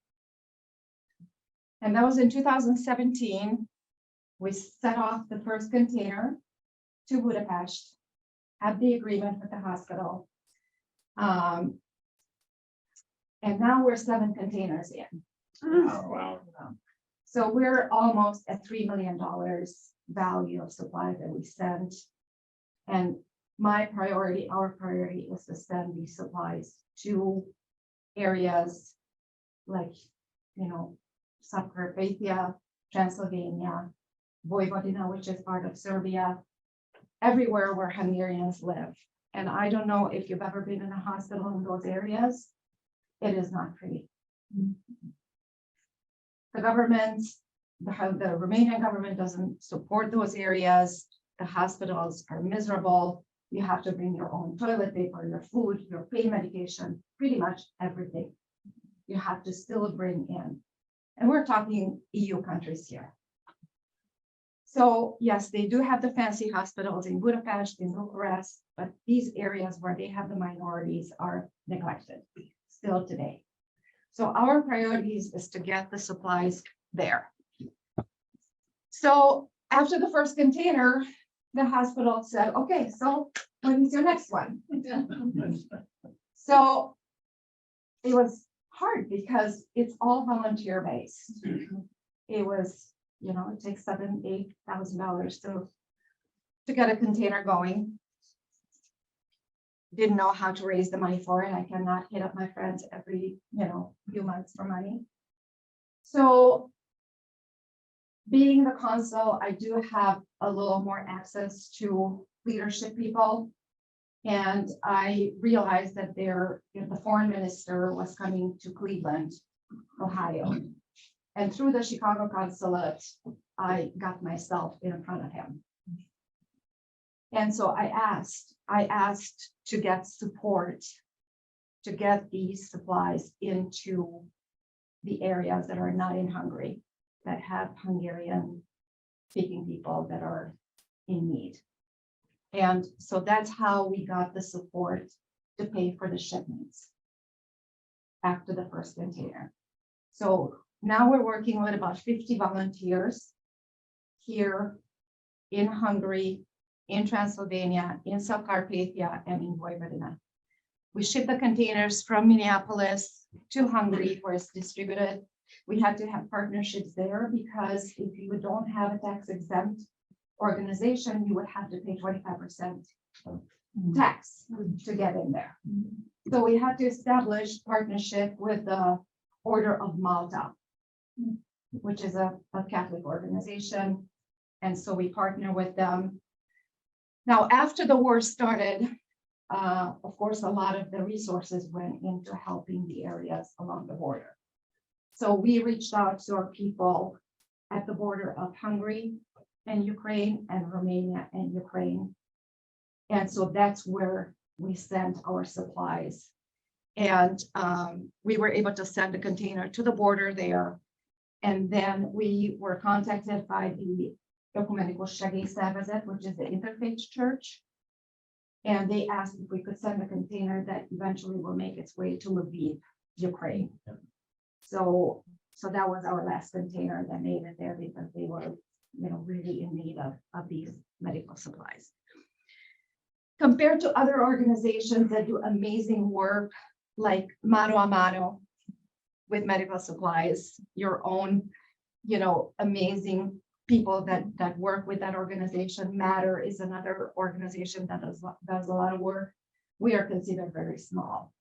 And that was in 2017. We set off the first container to Budapest, had the agreement with the hospital. And now we're 7 containers in. Oh, wow. So we're almost at $3 million value of supply that we sent. And my priority, our priority is to send these supplies to areas like, you know, Subcarpathia, Transylvania, Vojvodina, which is part of Serbia, everywhere where Hungarians live. And I don't know if you've ever been in a hospital in those areas. It is not pretty. The government, the Romanian government doesn't support those areas. The hospitals are miserable. You have to bring your own toilet paper, your food, your pain medication, pretty much everything. You have to still bring in. And we're talking EU countries here. So yes, they do have the fancy hospitals in Budapest, in Bucharest, but these areas where they have the minorities are neglected still today. So our priorities is to get the supplies there. So after the first container, the hospital said, okay, so when is your next one? So it was hard because it's all volunteer based. It was, you know, it takes $7,000-8,000 to get a container going. Didn't know how to raise the money for it. I cannot hit up my friends every, few months for money. So being the consul, I do have a little more access to leadership people. And I realized that the foreign minister was coming to Cleveland, Ohio. And through the Chicago consulate, I got myself in front of him. And so I asked to get support to get these supplies into the areas that are not in Hungary, that have Hungarian speaking people that are in need. And so that's how we got the support to pay for the shipments after the first container. So now we're working with about 50 volunteers here in Hungary, in Transylvania, in Subcarpathia, and in Vojvodina. We ship the containers from Minneapolis to Hungary where it's distributed. We had to have partnerships there because if you don't have a tax exempt organization, you would have to pay 25% tax to get in there. So we had to establish partnership with the Order of Malta, which is a Catholic organization. And so we partner with them. Now, after the war started, of course, a lot of the resources went into helping the areas along the border. So we reached out to our people at the border of Hungary and Ukraine and Romania and Ukraine. And so that's where we sent our supplies. And we were able to send a container to the border there. And then we were contacted by the Ecumenical Segélyszervezet, which is the interfaith church. And they asked if we could send a container that eventually will make its way to Lviv, Ukraine. Yeah. So that was our last container that made it there because they were, really in need of these medical supplies. Compared to other organizations that do amazing work, like Mano a Mano with medical supplies, your own, amazing people that work with that organization. Matter is another organization that does a lot of work. We are considered very small.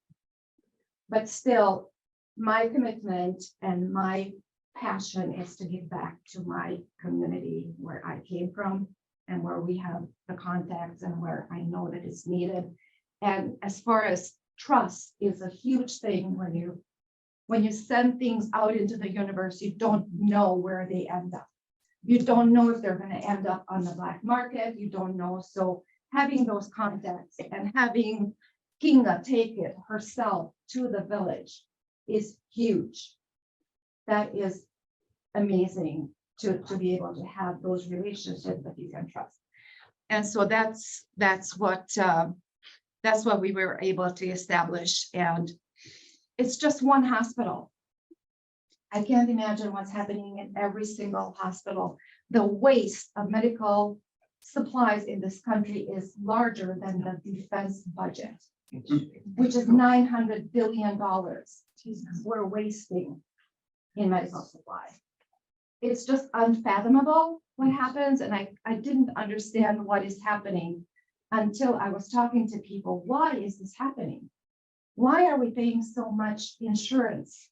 But still, my commitment and my passion is to give back to my community where I came from and where we have the contacts and where I know that it's needed. And as far as trust is a huge thing when you send things out into the universe, you don't know where they end up. You don't know if they're going to end up on the black market. You don't know. So having those contacts and having Kinga take it herself to the village is huge. That is amazing to be able to have those relationships that you can trust. And so that's what we were able to establish. And it's just one hospital. I can't imagine what's happening in every single hospital. The waste of medical supplies in this country is larger than the defense budget, which is $900 billion we're wasting in medical supply. It's just unfathomable what happens. And I didn't understand what is happening until I was talking to people. Why is this happening? Why are we paying so much insurance?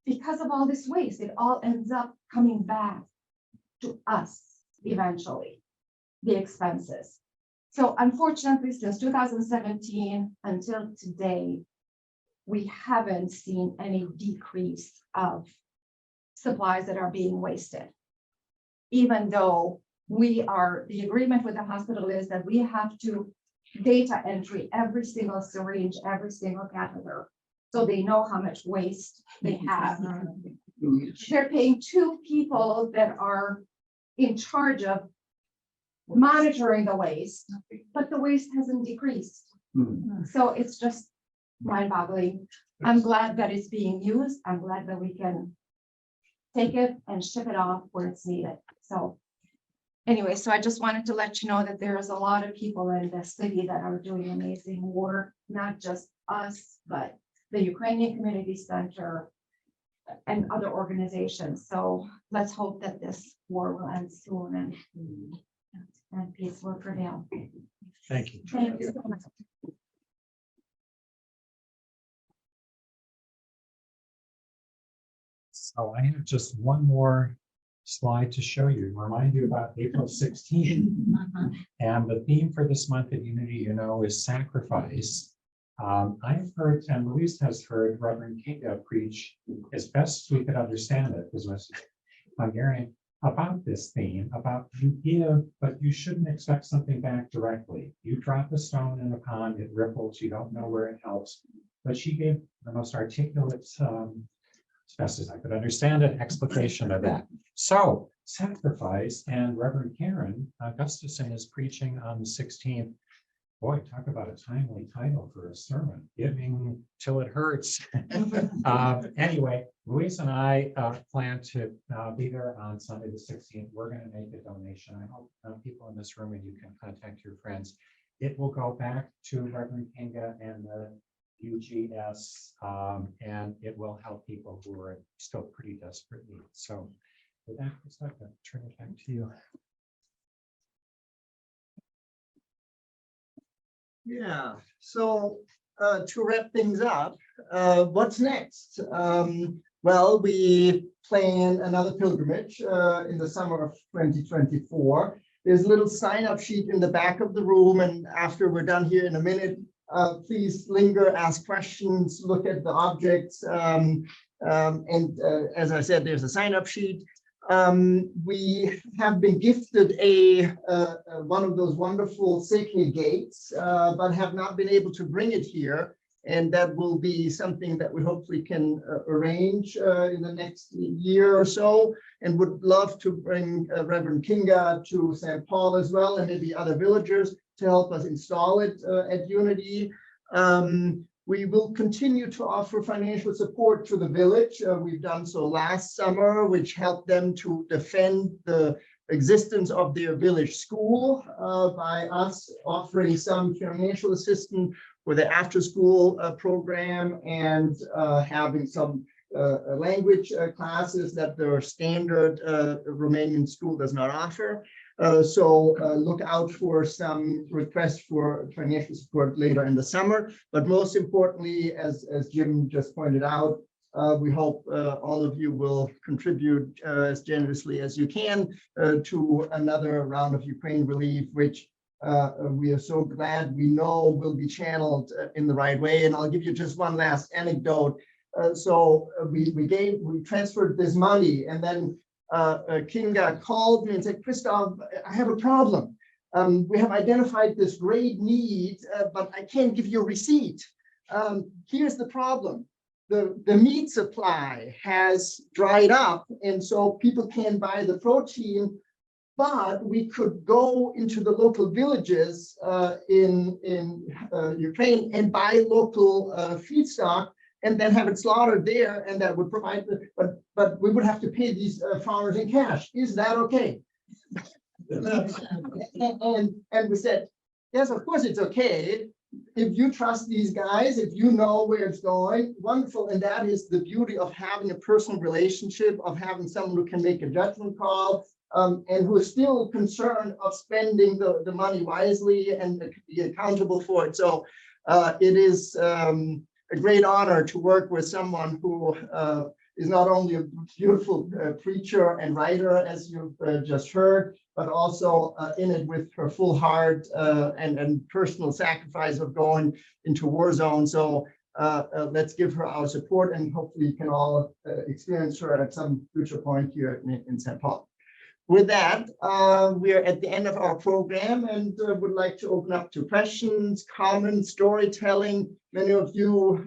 Because of all this waste, it all ends up coming back to us. eventually, the expenses. So unfortunately, since 2017 until today, we haven't seen any decrease of supplies that are being wasted. Even though the agreement with the hospital is that we have to data entry every single syringe, every single catheter, so they know how much waste they have. They're paying 2 people that are in charge of monitoring the waste, but the waste hasn't decreased. So it's just mind-boggling. I'm glad that it's being used. I'm glad that we can take it and ship it off where it's needed. So anyway, so I just wanted to let you know that there's a lot of people in the city that are doing amazing work, not just us, but the Ukrainian Community Center and other organizations. So let's hope that this war will end soon and peace will prevail. Thank you. Thank you so much. So I have just one more slide to show you, remind you about April 16th. And the theme for this month at Unity, you know, is sacrifice. I've heard, and Louise has heard, Reverend Kinga preach as best we could understand it, because was Hungarian, about this theme, about you give, but you shouldn't expect something back directly. You drop a stone in a pond, it ripples, you don't know where it helps. But she gave the most articulate, as best as I could understand it, explication of that. So sacrifice, and Reverend Karen Gustafson is preaching on the 16th. Boy, talk about a timely title for a sermon, giving till it hurts. Anyway, Louise and I plan to be there on Sunday the 16th. We're going to make a donation. I hope people in this room, and you can contact your friends. It will go back to Reverend Kinga and the UGS, and it will help people who are still pretty desperate need. So with that, I'll turn it back to you. Yeah, so to wrap things up, what's next? Well, we plan another pilgrimage in the summer of 2024. There's a little sign-up sheet in the back of the room, and after we're done here in a minute, please linger, ask questions, look at the objects, and as I said, there's a sign-up sheet. We have been gifted one of those wonderful sacred gates, but have not been able to bring it here. And that will be something that we hopefully can arrange in the next year or so, and would love to bring Reverend Kinga to St. Paul as well, and maybe other villagers to help us install it at Unity. We will continue to offer financial support to the village. We've done so last summer, which helped them to defend the existence of their village school by us offering some financial assistance for the after-school program and having some language classes that their standard Romanian school does not offer. So look out for some requests for financial support later in the summer. But most importantly, as Jim just pointed out, we hope all of you will contribute as generously as you can to another round of Ukraine relief, which we are so glad we know will be channeled in the right way. And I'll give you just one last anecdote. So we transferred this money, and then Kinga called me and said, Christoph, I have a problem. We have identified this great need, but I can't give you a receipt. Here's the problem. The meat supply has dried up, and so people can't buy the protein, but we could go into the local villages in Ukraine and buy local feedstock and then have it slaughtered there, and that would provide but we would have to pay these farmers in cash. Is that okay? and we said, yes, of course it's okay. If you trust these guys, if you know where it's going, wonderful. And that is the beauty of having a personal relationship, of having someone who can make a judgment call, and who is still concerned of spending the money wisely and be accountable for it. So it is a great honor to work with someone who is not only a beautiful preacher and writer, as you've just heard, but also in it with her full heart and personal sacrifice of going into war zone. So let's give her our support, and hopefully you can all experience her at some future point here in St. Paul. With that, we are at the end of our program, and would like to open up to questions, comments, storytelling. Many of you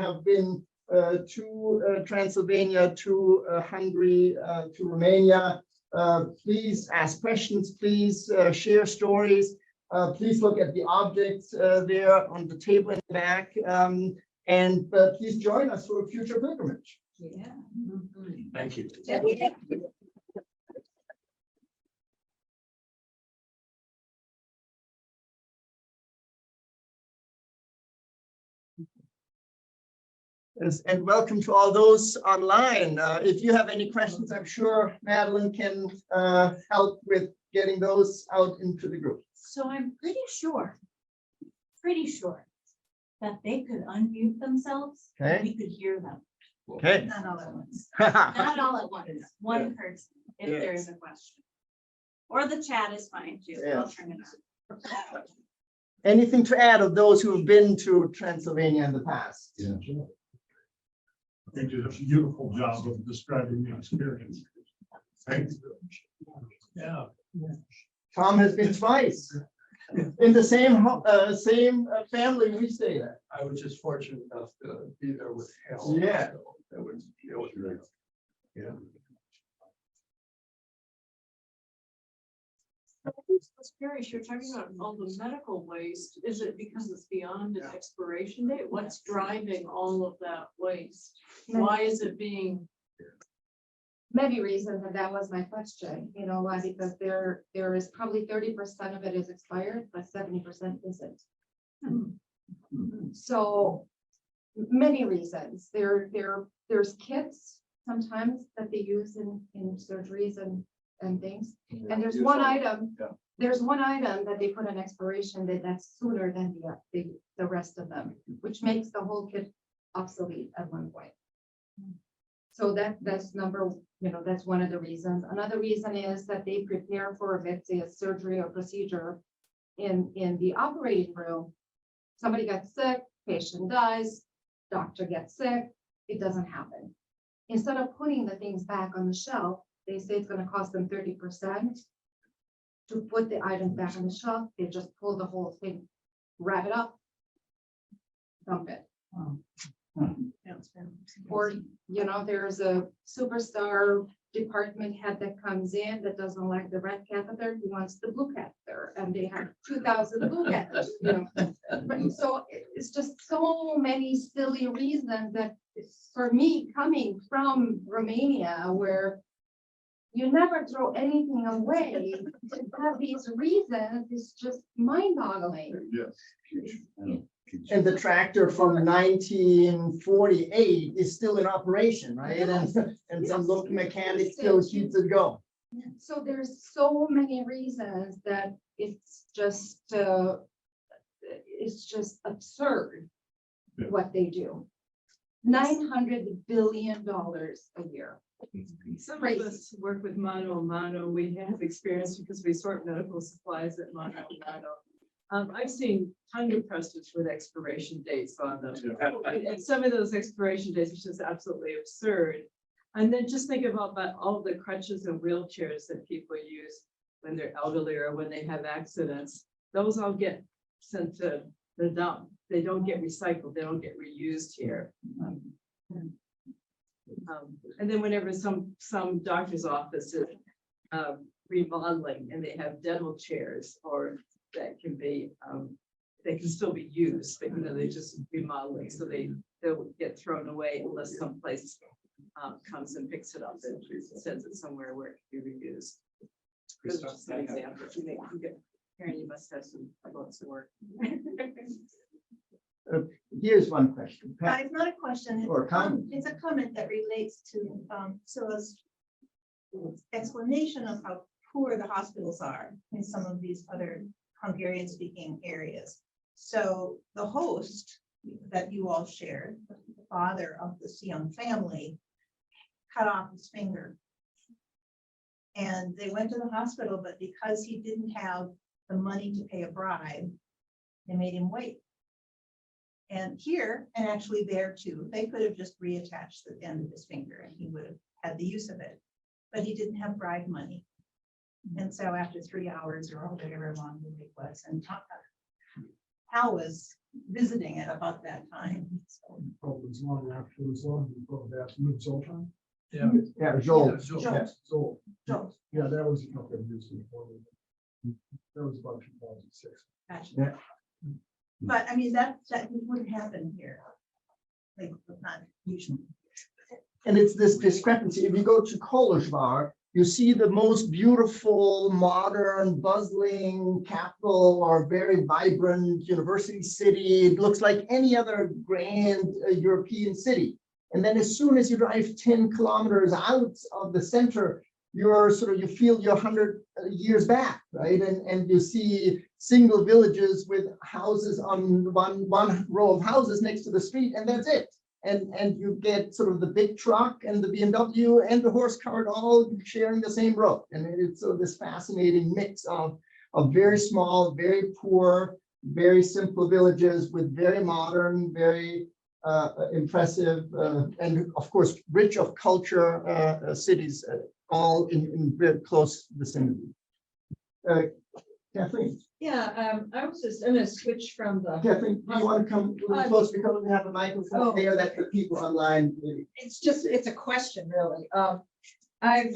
have been to Transylvania, to Hungary, to Romania. Please ask questions, please share stories. Please look at the objects there on the table in the back, and please join us for a future pilgrimage. Yeah. Thank you. Yes, and welcome to all those online. If you have any questions, I'm sure Madeline can help with getting those out into the group. So I'm pretty sure that they could unmute themselves. and Okay. We could hear them. Okay. Not all at once. Not all at once, one person, if there is a question. Or the chat is fine too. I'll turn it on. Anything to add of those who have been to Transylvania in the past? Yeah. I think you did a beautiful job of describing the experience. Thank you. Yeah. Tom has been twice in the same family we stayed at. I was just fortunate enough to be there with Hal. Yeah. So it was great. Yeah. I was curious, you're talking about all the medical waste. Is it because it's beyond its expiration date? What's driving all of that waste? Why is it being? Many reasons, and that was my question, you know, why, because there is probably 30% of it is expired, but 70% isn't. So many reasons. There's kits sometimes that they use in surgeries and things. And there's one item, that they put an expiration date that's sooner than the rest of them, which makes the whole kit obsolete at one point. So that's that's one of the reasons. Another reason is that they prepare for, let's say, a surgery or procedure in the operating room. Somebody gets sick, patient dies, doctor gets sick, it doesn't happen. Instead of putting the things back on the shelf, they say it's going to cost them 30% to put the items back on the shelf. They just pull the whole thing, wrap it up, dump it. Or, there's a superstar department head that comes in that doesn't like the red catheter, he wants the blue catheter, and they have 2,000 blue catheters, But so it's just so many silly reasons that for me, coming from Romania, where you never throw anything away, to have these reasons is just mind-boggling. Yes. And the tractor from 1948 is still in operation, right? And some local mechanic still keeps it going. So there's so many reasons that it's just absurd what they do. $900 billion a year. Some of us work with mano a mano. We have experience because we sort medical supplies at mano a mano. I've seen tongue presses with expiration dates on them. And some of those expiration dates are just absolutely absurd. And then just think about all the crutches and wheelchairs that people use when they're elderly or when they have accidents. Those all get sent to the dump. They don't get recycled. They don't get reused here. And then whenever some doctor's office is remodeling and they have dental chairs or that can be, they can still be used, but they're just remodeling, so they'll get thrown away unless someplace comes and picks it up and sends it somewhere where it can be reused. That's just an example. Karen, you must have some lots of work. Here's one question. It's not a question. Or a comment. It's a comment that relates to Sila's explanation of how poor the hospitals are in some of these other Hungarian speaking areas. So the host that you all shared, the father of this young family, cut off his finger. And they went to the hospital, but because he didn't have the money to pay a bribe, they made him wait. And here, and actually there too, they could have just reattached the end of his finger and he would have had the use of it. But he didn't have bribe money. And so after 3 hours or whatever long the wait was, and Hal was visiting at about that time. So, Probably as long after, as long before that, moves over. Yeah. Yeah, Joel. Yeah, Joel. Joel. Joel. Joel. Yeah, that was a couple of years before. That was about 2006. gotcha. Yeah. But I mean, that wouldn't happen here. Like, not usually. And it's this discrepancy. If you go to Kohlschwar, you see the most beautiful, modern, bustling capital or very vibrant university city. It looks like any other grand European city. And then as soon as you drive 10 kilometers out of the center, you feel you're 100 years back, right? And you see single villages with houses on one row of houses next to the street, and that's it. And you get sort of the big truck and the BMW and the horse cart all sharing the same road. And it's sort of this fascinating mix of very small, very poor, very simple villages with very modern, very impressive, and of course, rich of culture cities, all in very close vicinity. Kathleen. Yeah, I was just, I'm gonna switch from the. Kathleen, do you want to come a little close because we have a microphone there that the people online. It's a question, really. I've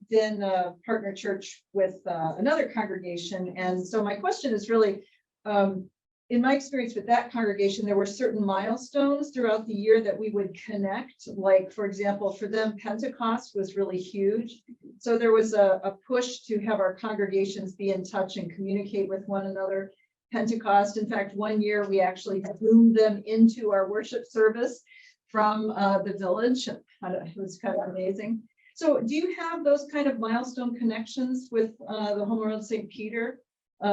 been a partner church with another congregation, and so my question is really, in my experience with that congregation, there were certain milestones throughout the year that we would connect. Like, for example, for them, Pentecost was really huge. So there was a push to have our congregations be in touch and communicate with one another. Pentecost, in fact, one year we actually zoomed them into our worship service from the village. It was kind of amazing. So do you have those kind of milestone connections with the Home Around St. Peter?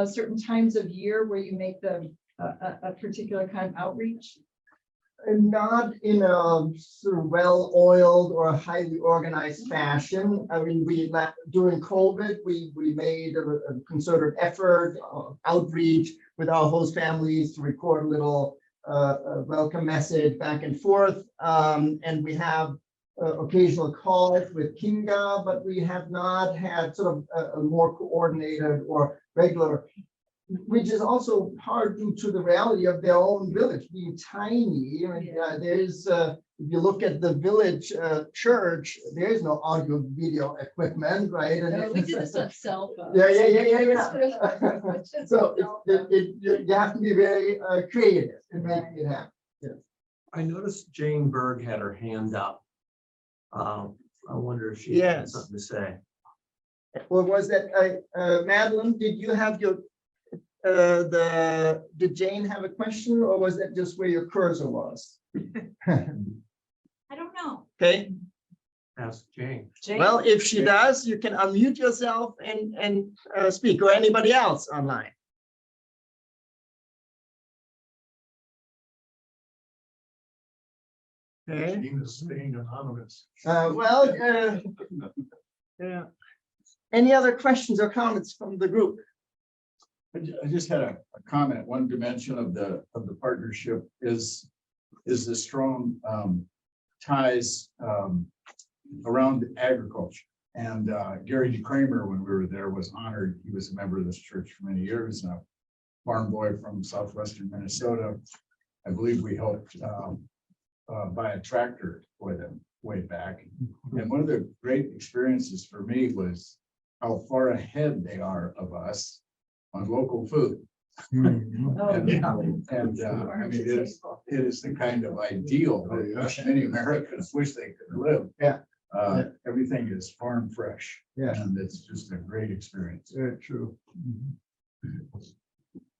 Certain times of year where you make a particular kind of outreach? And not in a sort of well-oiled or highly organized fashion. I mean, during COVID, we made a concerted effort, outreach with our host families to record a little welcome message back and forth. And we have occasional calls with Kinga, but we have not had sort of a more coordinated or regular, which is also hard due to the reality of their own village being tiny. I mean, there's, if you look at the village church, there is no audio video equipment, right? And No, we did this on cell phones. Yeah. So you have to be very creative in making it happen. Yeah. I noticed Jane Berg had her hand up. I wonder if she had Yes. something to say. Or was that Madeline? Did you have your did Jane have a question, or was that just where your cursor was? I don't know. Okay. Ask Jane. Well, if she does, you can unmute yourself and speak, or anybody else online. Okay. Jane is staying anonymous. Yeah. Any other questions or comments from the group? I just had a comment. One dimension of the partnership is the strong ties around agriculture. And Gary D. Kramer, when we were there, was honored. He was a member of this church for many years, a farm boy from southwestern Minnesota. I believe we helped buy a tractor for them way back. And one of the great experiences for me was how far ahead they are of us on local food. And I mean, it is the kind of ideal that many Americans wish they could live. Yeah. Everything is farm fresh. Yeah. And it's just a great experience. Very true.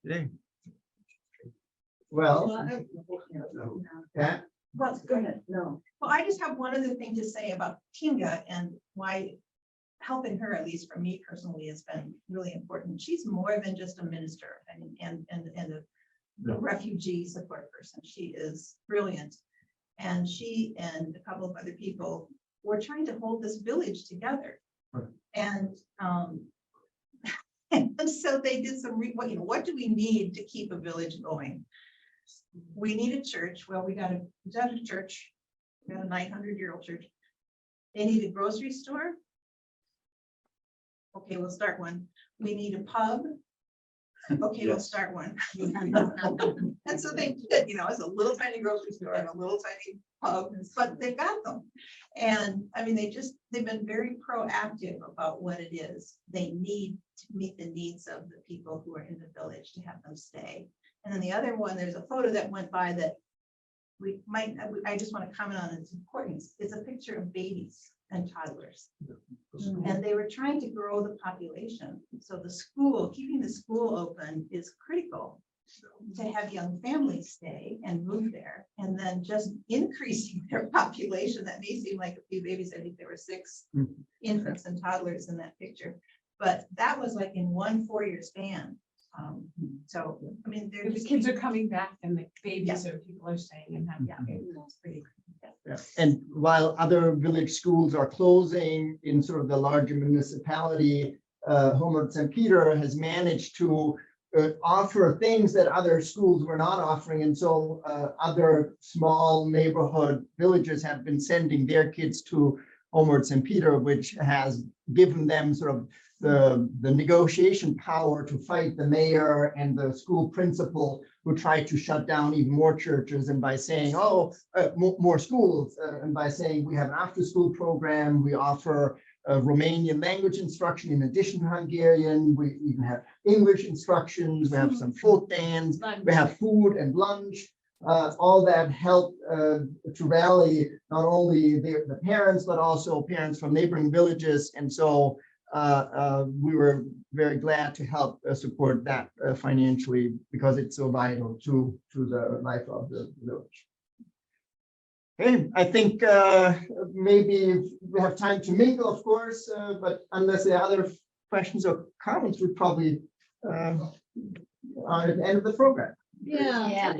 Yeah. Well, yeah. Well, go ahead. No. Well, I just have one other thing to say about Kinga and why helping her, at least for me personally, has been really important. She's more than just a minister and a refugee support person. She is brilliant. And she and a couple of other people we're trying to hold this village together. Right. And, and so they did some, what do we need to keep a village going? We need a church. Well, we got a church. We got a 900-year-old church. They need a grocery store. Okay, we'll start one. We need a pub. Okay, we'll start one. And so they did, it's a little tiny grocery store and a little tiny pub, but they got them. And I mean, they've been very proactive about what it is they need to meet the needs of the people who are in the village to have them stay. And then the other one, there's a photo that went by that I just want to comment on its importance. It's a picture of babies and toddlers. And they were trying to grow the population. So keeping the school open is critical to have young families stay and move there. And then just increasing their population, that may seem like a few babies. I think there were 6 infants and toddlers in that picture. But that was like in 1 4-year span. So, I mean, The kids are coming back and the babies or people are staying and that. Yeah, it's pretty. Yeah. And while other village schools are closing in sort of the larger municipality, Homeward St. Peter has managed to offer things that other schools were not offering. And so other small neighborhood villages have been sending their kids to Homeward St. Peter, which has given them sort of the negotiation power to fight the mayor and the school principal who tried to shut down even more churches, and by saying, more schools, and by saying we have an after-school program, we offer Romanian language instruction in addition to Hungarian, we even have English instructions, we have some folk dance, we have food and lunch. All that helped to rally not only the parents, but also parents from neighboring villages. And so we were very glad to help support that financially, because it's so vital to the life of the village. Okay, I think maybe we have time to mingle, of course, but unless there are other questions or comments, we probably are at the end of the program. Yeah.